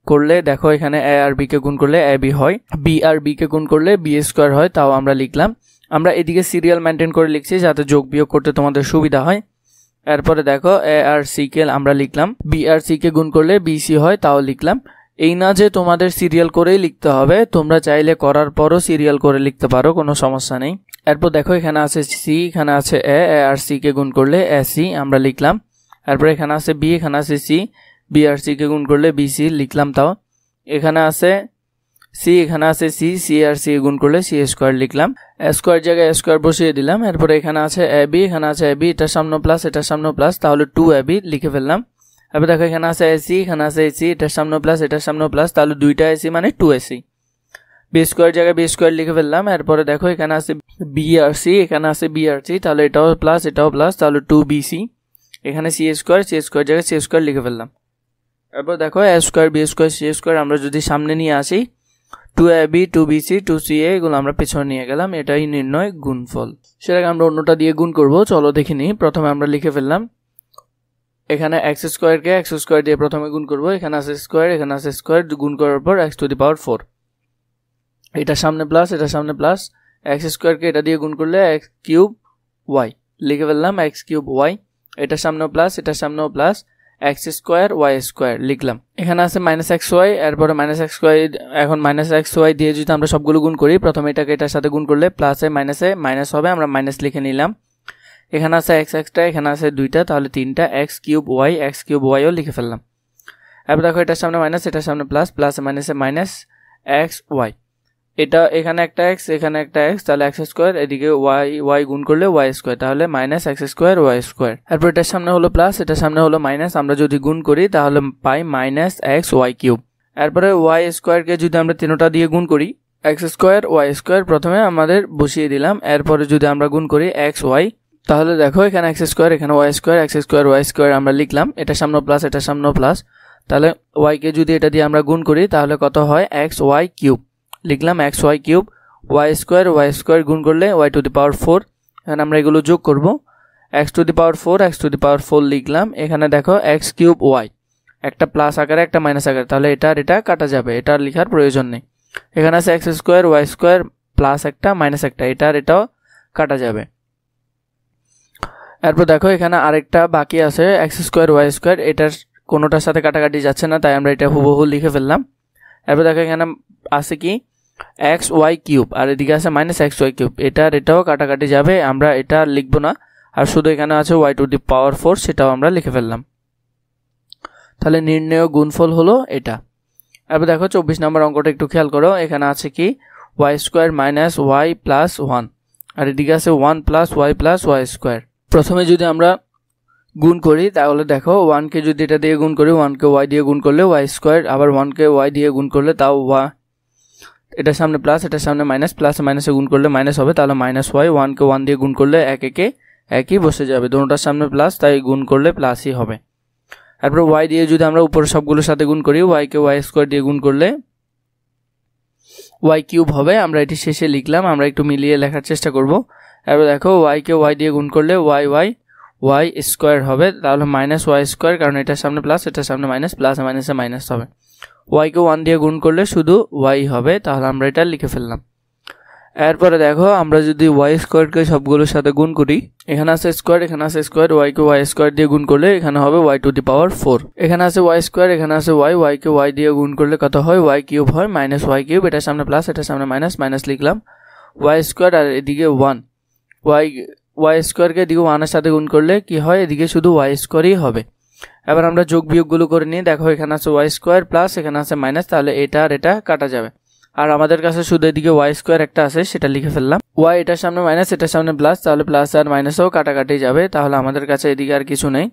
Speaker 1: করলে দেখো এখানে এ আর বি কে গুণ করলে এ বি হয়, বি আর বি কে গুণ করলে বি স্কোয়ার হয়, তাও আমরা লিখলাম। আমরা এদিকে সিরিয়াল মেনটেন করে লিখছি যাতে যোগ বিয়োগ করতে তোমাদের সুবিধা হয়। এরপরে দেখো এ আর সি কে আমরা লিখলাম, বি আর সি কে গুণ করলে বি সি হয়, তাও লিখলাম। এই না যে তোমাদের সিরিয়াল করেই লিখতে হবে, তোমরা চাইলে করার পরও সিরিয়াল করে লিখতে পারো, কোনো সমস্যা নেই। এরপর দেখো এখানে আছে সি, এখানে আছে এ আর সি কে গুণ করলে এ সি আমরা লিখলাম। এরপর এখানে আছে বি, এখানে আছে সি, বি আর সি কে গুণ করলে বি সি লিখলাম, তাও। এখানে আছে সি, এখানে আছে সি, সি আর সি গুণ করলে সি স্কোয়ার লিখলাম, স্কোয়ার জায়গায় স্কোয়ার বসিয়ে দিলাম। এরপরে এখানে আছে এ বি, এখানে আছে এ বি, এটার সামনে প্লাস এটার সামনে প্লাস, তাহলে 2 এ বি লিখে ফেললাম। এবার দেখো এখানে আছে এসি, এখানে আছে এসি, এটার সামনে প্লাস এটার সামনে প্লাস, তাহলে 2টা এসি মানে 2 এসি, বি স্কোয়ার জায়গায় বি স্কোয়ার লিখে ফেললাম। এরপরে দেখো এখানে আছে বি আর সি, এখানে আছে বি আর সি, তাহলে এটাও প্লাস এটাও প্লাস, তাহলে 2 বি সি, এখানে সি স্কোয়ার জায়গায় সি স্কোয়ার লিখে ফেললাম। এরপর দেখো a square b square c square আমরা যদি সামনে নিয়ে আসি, 2 a b 2 b c 2 c a, এগুলো আমরা পেছনে নিয়ে গেলাম, এটাই নির্ণয় গুণফল। সেটাকে আমরা অন্যটা দিয়ে গুণ করব, চলো দেখে নিই। প্রথমে আমরা লিখে ফেললাম এখানে এক্স স্কোয়ারকে এক্স স্কোয়ার দিয়ে প্রথমে গুণ করব, এখানে আছে স্কোয়ার এখানে আছে স্কোয়ার, গুণ করার পর এক্স টু দি পাওয়ার 4, এটার সামনে প্লাস এটার সামনে প্লাস, এক্স স্কোয়ারকে এটা দিয়ে গুণ করলে এক্স কিউব ওয়াই লিখে ফেললাম, এক্স কিউব ওয়াই, এটার সামনেও প্লাস এটার সামনেও plus, x square y square লিখলাম। এখানে আছে মাইনাস এক্স ওয়াই, এরপরে মাইনাস এক্স ওয়াই, এখন মাইনাস এক্স ওয়াই দিয়ে যদি আমরা সবগুলো গুণ করি, প্রথমে এটাকে এটার সাথে গুণ করলে প্লাসে মাইনাসে মাইনাস হবে, আমরা মাইনাস লিখে নিলাম। এখানে আছে এক্স এক্সটা, এখানে আছে 2টা, তাহলে 3টা এক্স কিউব ওয়াইও লিখে ফেললাম। এরপর দেখো এটার সামনে মাইনাস এটার সামনে প্লাস, প্লাসে মাইনাসে মাইনাস এক্স ওয়াই, এটা এখানে একটা এক্স, এখানে একটা এক্স, তাহলে এক্স স্কোয়ার, এদিকে ওয়াই গুণ করলে ওয়াই স্কোয়ার, তাহলে minus x square y square. এরপর এটার সামনে হলো প্লাস, এটার সামনে হলো মাইনাস, আমরা যদি গুণ করি তাহলে পাই মাইনাস এক্স ওয়াই কিউব। এরপরে ওয়াই স্কোয়ারকে যদি আমরা তিনটা দিয়ে গুণ করি, এক্স স্কোয়ার ওয়াই স্কোয়ার প্রথমে আমাদের বসিয়ে দিলাম, এরপরে যদি আমরা গুণ করি এক্স ওয়াই, তাহলে দেখো এখানে এক্স স্কোয়ার, এখানে y square, x square y square আমরা লিখলাম, এটার সামনে প্লাস, এটার সামনে প্লাস, তাহলে ওয়াইকে যদি এটা দিয়ে আমরা গুণ করি তাহলে কত হয় এক্স ওয়াই কিউব, লিখলাম x y cube. Y square গুণ করলে ওয়াই টু দি পাওয়ার 4, এখানে আমরা এগুলো যোগ করব, x to the power 4, x to the power 4 লিখলাম, এখানে দেখো এক্স কিউব ওয়াই, একটা প্লাস আকারে একটা মাইনাস আকারে, তাহলে এটা কাটা যাবে, এটা লেখার প্রয়োজন নেই। এখানে আছে x square y square plus একটা মাইনাস একটা, এটাও কাটা যাবে। এরপর দেখো এখানে আরেকটা বাকি আছে এক্স স্কোয়ার ওয়াই স্কোয়ার, এটার কোনোটার সাথে কাটাকাটি যাচ্ছে না, তাই আমরা এটা হুবহু লিখে ফেললাম। এরপর দেখো এখানে আছে কি এক্স ওয়াই কিউব, আর এদিকে আছে মাইনাস এক্স ওয়াই কিউব, এটাও কাটাকাটি যাবে, আমরা এটা লিখবো না, আর শুধু এখানে আছে ওয়াই টু দি পাওয়ার 4, সেটাও আমরা লিখে ফেললাম। তাহলে নির্ণেয় গুণফল হলো এটা। এরপর দেখো 24 নম্বর অঙ্কটা একটু খেয়াল করো, এখানে আছে কি y square minus y plus 1, আর এদিকে আছে 1 প্লাস ওয়াই স্কোয়ার। প্রথমে যদি আমরা গুণ করি তাহলে দেখো 1কে যদি এটা দিয়ে গুণ করি, 1কে ওয়াই দিয়ে গুণ করলে ওয়াই স্কোয়ার, আবার 1কে ওয়াই দিয়ে গুণ করলে তাও এটার সামনে প্লাস, এটার সামনে মাইনাস, প্লাস মাইনাসে গুণ করলে মাইনাস হবে, তাহলে মাইনাস ওয়াই, 1কে 1 দিয়ে গুণ করলে একই বসে যাবে, দুটোটার সামনে প্লাস, তাই গুণ করলে প্লাসই হবে। তারপর ওয়াই দিয়ে যদি আমরা উপরে সবগুলোর সাথে গুণ করি, ওয়াইকে ওয়াই স্কোয়ার দিয়ে গুণ করলে ওয়াই কিউব হবে, আমরা এটি শেষে লিখলাম, আমরা একটু মিলিয়ে লেখার চেষ্টা করব। এরপর দেখো ওয়াইকে ওয়াই দিয়ে গুণ করলে ওয়াই স্কোয়ার হবে, তাহলে মাইনাস ওয়াই স্কোয়ার, কারণ এটার সামনে প্লাস, এটার সামনে মাইনাস, প্লাস মাইনাসে মাইনাস হবে। ওয়াইকে 1 দিয়ে গুণ করলে শুধু ওয়াই হবে, তাহলে আমরা এটা লিখে ফেললাম। এরপরে দেখো আমরা যদি ওয়াই স্কোয়ারকে সবগুলোর সাথে গুণ করি, এখানে আছে স্কোয়ার, এখানে আছে স্কোয়ার, ওয়াইকে ওয়াই স্কোয়ার দিয়ে গুণ করলে এখানে হবে ওয়াই টু দি পাওয়ার 4, এখানে আছে ওয়াই স্কোয়ার, এখানে আছে ওয়াইকে ওয়াই দিয়ে গুণ করলে কত হয় ওয়াই কিউব হয়, মাইনাস ওয়াই কিউব, এটার সামনে প্লাস, এটার সামনে মাইনাস লিখলাম, ওয়াই স্কোয়ার, আর এদিকে 1, ওয়াই স্কোয়ারকে এদিকে 1 এর সাথে গুণ করলে কি হয়, এদিকে শুধু ওয়াই স্কোয়ারই হবে। এবার আমরা যোগ বিয়োগগুলো করে নিই, দেখো এখানে আছে ওয়াই স্কোয়ার প্লাস, এখানে আছে মাইনাস, তাহলে এটা কাটা যাবে, আর আমাদের কাছে শুধু এদিকে ওয়াই স্কোয়ার একটা আছে, সেটা লিখে ফেললাম। ওয়াই এটার সামনে মাইনাস, এটার সামনে প্লাস, তাহলে প্লাস আর মাইনাসও কাটাকাটি যাবে, তাহলে আমাদের কাছে এদিকে আর কিছু নেই।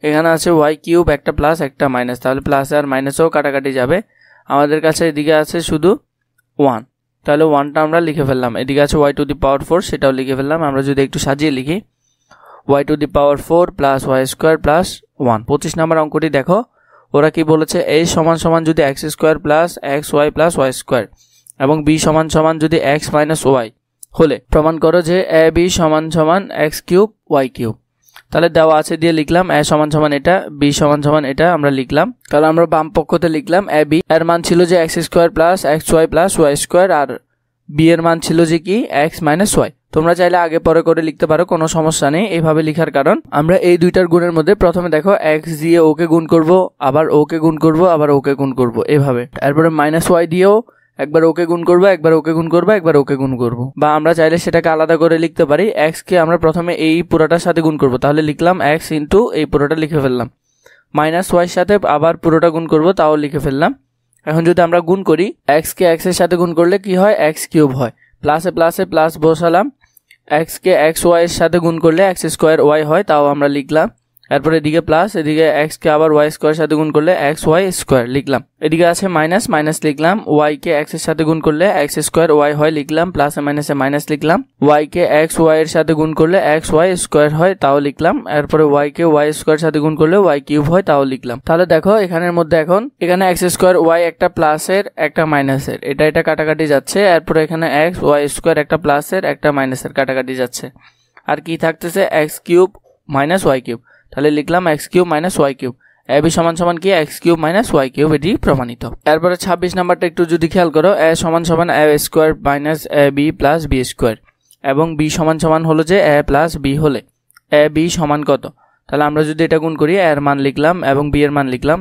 Speaker 1: এখানে আছে ওয়াই কিউব, একটা প্লাস একটা মাইনাস, তাহলে প্লাস আর মাইনাসও কাটাকাটি যাবে, আমাদের কাছে এদিকে আছে শুধু 1, তাহলে 1টা আমরা লিখে ফেললাম। এদিকে আছে ওয়াই টু দি পাওয়ার 4, সেটাও লিখে ফেললাম। আমরা যদি একটু সাজিয়ে লিখি, y to the power 4 plus y square plus 1। 25 নম্বর অঙ্কটি দেখো, ওরা কি বলেছে, এ সমান সমান যদি x square plus x y plus y square এবং বি সমান সমান যদি এক্স মাইনাস ওয়াই হলে প্রমাণ করো যে এ বি সমান সমান এক্স কিউব ওয়াই কিউব। তাহলে দেওয়া আছে দিয়ে লিখলাম এ সমান সমান এটা, বি সমান সমান এটা আমরা লিখলাম। তাহলে আমরা বাম পক্ষতে লিখলাম এ বি, এর মান ছিল যে x square plus x y plus y square, আর বি এর মান ছিল যে কি এক্স মাইনাস ওয়াই। তোমরা চাইলে আগে পরে করে লিখতে পারো, কোনো সমস্যা নেই এইভাবে লিখার কারণ আমরা এই দুইটার গুণের মধ্যে প্রথমে দেখো এক্স দিয়ে ওকে গুণ করব, আবার ওকে গুণ করব, আবার ওকে গুণ করব এভাবে। তারপরে মাইনাস ওয়াই দিয়েও একবার ওকে গুণ করবো, একবার ওকে গুণ করবো, একবার ওকে গুণ করবো। বা আমরা চাইলে সেটাকে আলাদা করে লিখতে পারি, এক্স কে আমরা প্রথমে এই পুরোটার সাথে গুণ করব, তাহলে লিখলাম এক্স ইন্টু এই পুরোটা লিখে ফেললাম। মাইনাস ওয়াইয়ের সাথে আবার পুরোটা গুণ করব, তাও লিখে ফেললাম। এখন যদি আমরা গুণ করি, এক্স কে এক্স এর সাথে গুণ করলে কি হয়, এক্স কিউব হয়। প্লাসে প্লাসে প্লাস বসালাম, এক্স কে এক্স ওয়াই এর সাথে গুণ করলে এক্স স্কোয়ার ওয়াই হয়, তাও আমরা লিখলাম। এরপরে এদিকে প্লাস, এদিকে এক্স কে আবার ওয়াই স্কোয়ার সাথে গুণ করলে এক্স ওয়াই স্কোয়ার লিখলাম। এদিকে আছে মাইনাস, মাইনাস লিখলাম। ওয়াই কে এক্স এর সাথে গুণ করলে এক্স স্কোয়ার ওয়াই হয় লিখলাম, প্লাসে মাইনাসে মাইনাস লিখলাম। ওয়াই কে এক্স ওয়াই এর সাথে গুণ করলে এক্স ওয়াই স্কোয়ার হয়, তাও লিখলাম। এরপরে ওয়াই কে ওয়াই স্কোয়ার সাথে গুণ করলে ওয়াই কিউব হয়, তাও লিখলাম। তাহলে দেখো এখানের মধ্যে এখন এখানে এক্স স্কোয়ার ওয়াই একটা প্লাসের একটা মাইনাসের, এটা কাটাকাটি যাচ্ছে। এরপরে এখানে এক্স ওয়াই স্কোয়ার একটা প্লাসের একটা মাইনাসের কাটাকাটি যাচ্ছে, আর কি থাকতেছে x cube minus y cube. তাহলে লিখলাম x cube minus y cube. A b সমান সমান কি x cube minus y cube, এটি প্রমাণিত। এরপরে 26 নাম্বারটা একটু যদি খেয়াল করো, এ সমান সমান এ square minus A B plus B square এবং বি সমান সমান হলো যে এ প্লাস বি হলে এ বি সমান কত। তাহলে আমরা যদি এটা গুণ করি, এর মান লিখলাম এবং বি এর মান লিখলাম।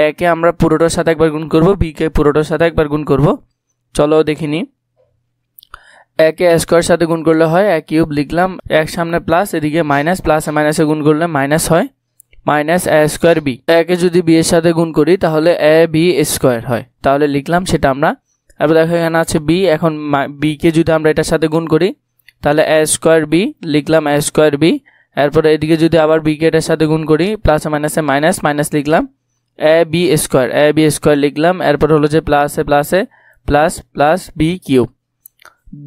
Speaker 1: এ কে আমরা পুরোটার সাথে একবার গুণ করব, বি কে পুরোটার সাথে একবার গুণ করব। চলো দেখিনি, একে স্কোয়ার সাথে গুণ করলে হয় এ কিউব লিখলাম, এক সামনে প্লাস, এদিকে মাইনাস, প্লাসে মাইনাসে গুণ করলে মাইনাস হয়, মাইনাস এ স্কোয়ার বি। একে যদি বি এর সাথে গুণ করি তাহলে এ বি স্কোয়ার হয়, তাহলে লিখলাম সেটা আমরা। এরপর দেখো এখানে আছে বি। এখন বি কে যদি আমরা এটার সাথে গুণ করি তাহলে এ স্কোয়ার বি, লিখলাম এ স্কোয়ার বি। এরপরে এদিকে যদি আবার বি কে এটার সাথে গুণ করি প্লাসে মাইনাসে মাইনাস, মাইনাস লিখলাম এ বি স্কোয়ার লিখলাম। এরপর হলো যে প্লাসে প্লাসে plus plus b cube.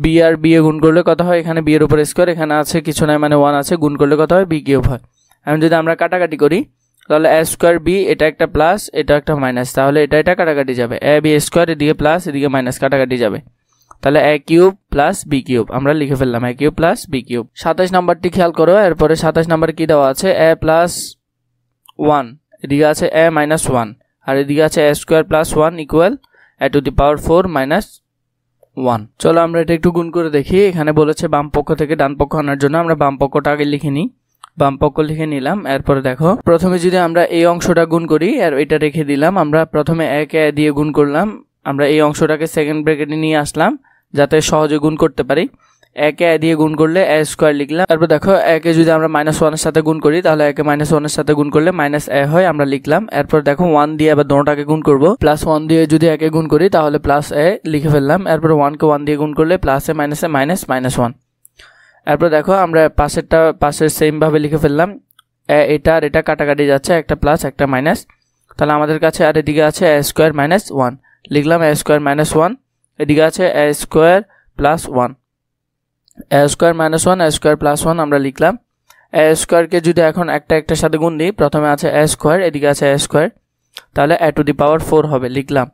Speaker 1: B আর বি এ গুণ করলে কত হয়, এখানে বি এর উপর স্কোয়ার, এখানে আছে কিছু নাই মানে 1 আছে, গুণ করলে কত হয় বি কিউব হয়। এখন যদি আমরা কাটাকাটি করি তাহলে এ স্কোয়ার বি, এটা একটা প্লাস এটা একটা মাইনাস, তাহলে এটা কাটাকাটি যাবে, এ বি স্কোয়ার এদিকে প্লাস এদিকে মাইনাস কাটাকাটি যাবে, তাহলে এ কিউব প্লাস বি কিউব আমরা লিখে ফেললাম এ কিউব প্লাস বি কিউব। 27 নম্বরটি খেয়াল করো। এরপরে 27 নম্বরে কি দেওয়া আছে, এ প্লাস 1, এদিকে আছে এ মাইনাস 1 আর এদিকে আছে a square plus 1 equal a to the power 4 minus 1। চলো আমরা এটা একটু গুণ করে দেখি। এখানে বলেছে বাম পক্ষ থেকে ডান পক্ষ আনার জন্য আমরা বাম পক্ষটা আগে লিখে নিই, বাম পক্ষ লিখে নিলাম। এরপরে দেখো প্রথমে যদি আমরা এই অংশটা গুণ করি আর এটা রেখে দিলাম, আমরা প্রথমে একে এ দিয়ে গুণ করলাম, আমরা এই অংশটাকে সেকেন্ড ব্র্যাকেটে নিয়ে আসলাম যাতে সহজে গুণ করতে পারি। একে এ দিয়ে গুণ করলে এ স্কোয়ার লিখলাম। তারপর দেখো একে যদি আমরা -1 এর সাথে গুণ করি তাহলে একে -1 এর সাথে গুণ করলে মাইনাস এ হয়, আমরা লিখলাম। এরপর দেখো 1 দিয়ে আবার দোনোটাকে গুণ করব, +1 দিয়ে যদি একে গুণ করি তাহলে প্লাস এ লিখে ফেললাম। এরপর 1 কে 1 দিয়ে গুণ করলে প্লাসে মাইনাসে মাইনাস -1। এরপর দেখো আমরা পাশের সেম ভাবে লিখে ফেললাম, এটা আর এটা কাটাকাটি যাচ্ছে, একটা প্লাস একটা মাইনাস, তাহলে আমাদের কাছে আর এদিকে আছে এ স্কোয়ার মাইনাস 1, লিখলাম এ স্কোয়ার মাইনাস 1, এদিকে আছে a square plus 1, A square minus 1 A square plus 1 আমরা লিখলাম। এ স্কোয়ারকে যদি এখন একটার সাথে গুণ দিই, প্রথমে আছে এ স্কোয়ার এদিকে আছে এ স্কোয়ার, তাহলে এ টু দি পাওয়ার 4 হবে, লিখলাম।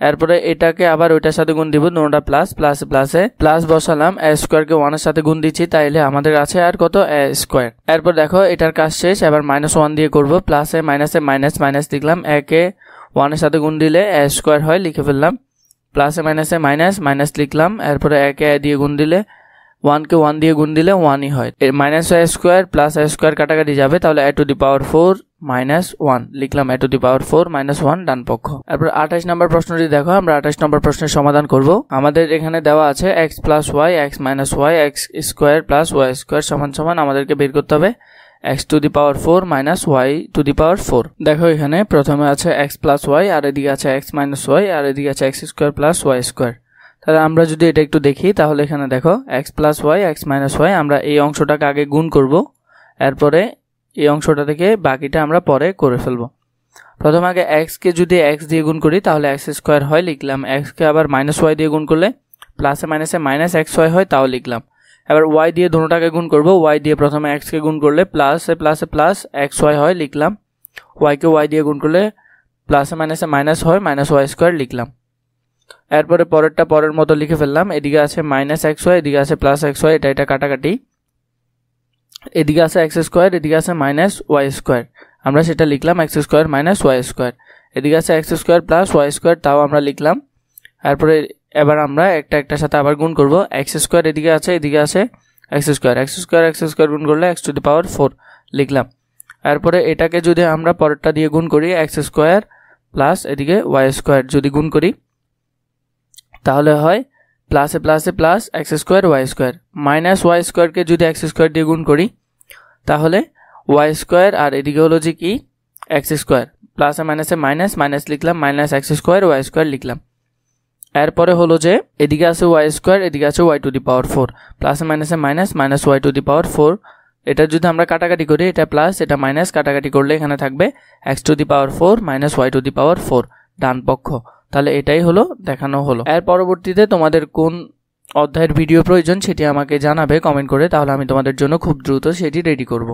Speaker 1: এরপরে এটাকে আবার ওইটার সাথে গুণ দিব, দুটোটা প্লাস প্লাসে প্লাসে প্লাস বসালাম, এ স্কোয়ারকে 1 এর সাথে গুণ দিচ্ছি, তাইলে আমাদের আছে আর কত এ স্কোয়ার। এরপর দেখো এটার কাজ শেষ, এবার -1 দিয়ে করব, প্লাসে মাইনাসে মাইনাস মাইনাস লিখলাম, একে 1 এর সাথে গুণ দিলে এ স্কোয়ার হয়, লিখে ফেললাম। প্লাসে মাইনাসে মাইনাস মাইনাস লিখলাম, এরপরে একে এ দিয়ে গুণ দিলে 1 কে 1 দিয়ে গুণ দিলে 1ই হয়, minus A square plus a square কাটাকাটি যাবে, তাহলে a to the power 4 minus 1 লিখলাম, এ টু দি পাওয়ার 4 মাইনাস 1 ডান পক্ষ। এরপর 28 নম্বর প্রশ্নটি দেখো, আমরা 28 নম্বর প্রশ্নের সমাধান করব। আমাদের এখানে দেওয়া আছে x plus y x minus y x square plus y square সমান সমান আমাদেরকে বের করতে হবে x to the power 4 minus y to the power 4। দেখো এখানে প্রথমে আছে x প্লাস ওয়াই আর এদিকে আছে x মাইনাস ওয়াই আর এদিকে আছে x square plus y square. তাহলে আমরা যদি এটা একটু দেখি তাহলে এখানে দেখো x plus y x minus y, আমরা এই অংশটাকে আগে গুণ করব, এরপরে এই অংশটা থেকে বাকিটা আমরা পরে করে ফেলবো। প্রথমে আগে x কে যদি x দিয়ে গুণ করি তাহলে x স্কোয়ার হয়, লিখলাম। x কে আবার -y দিয়ে গুণ করলে প্লাসে মাইনাসে মাইনাস xy হয়, তাও লিখলাম। এবার y দিয়ে দুটোটাকে গুণ করব, y দিয়ে প্রথমে x কে গুণ করলে প্লাসে প্লাসে প্লাস xy হয়, লিখলাম। y কে y দিয়ে গুণ করলে প্লাসে মাইনাসে মাইনাস হয়, -y স্কোয়ার লিখলাম। এরপরে পরেরটা পরের মতো লিখে ফেললাম, এদিকে আছে -xy এদিকে আছে +xy, এটা কাটাকাটি, এদিকে আছে x স্কোয়ার এদিকে আছে -y স্কোয়ার, আমরা সেটা লিখলাম x স্কোয়ার -y স্কোয়ার, এদিকে আছে x square plus y square, তাও আমরা লিখলাম। এরপরে এবার আমরা একটার সাথে আবার গুণ করব, x স্কোয়ার এদিকে আছে x স্কোয়ার গুণ করলে x টু দি পাওয়ার 4 লিখলাম। এরপরে এটাকে যদি আমরা পরেরটা দিয়ে গুণ করি, x স্কোয়ার প্লাস এদিকে y স্কোয়ার যদি গুণ করি তাহলে হয় প্লাসে প্লাসে plus x square y square, -y স্কোয়ারকে যদি x স্কোয়ার দিয়ে গুণ করি তাহলে y স্কোয়ার আর এদিকে হলো যে কি x স্কোয়ার, প্লাসে মাইনাসে মাইনাস মাইনাস লিখলাম, -x স্কোয়ার y স্কোয়ার লিখলাম। এরপরে হলো যে এদিকে আছে y স্কোয়ার এদিকে আছে y টু দি পাওয়ার 4, প্লাসে মাইনাসে minus minus y to the power 4, এটা যদি আমরা কাটাকাটি করি এটা প্লাস এটা মাইনাস কাটাকাটি করলে এখানে থাকবে x to the power 4 y to the power 4 ডান পক্ষ। তাহলে এটাই হলো দেখানো হলো। এর পরবর্তীতে তোমাদের কোন অধ্যায়ের ভিডিও প্রয়োজন সেটি আমাকে জানাবে কমেন্ট করে, তাহলে আমি তোমাদের জন্য খুব দ্রুত সেটি রেডি করব।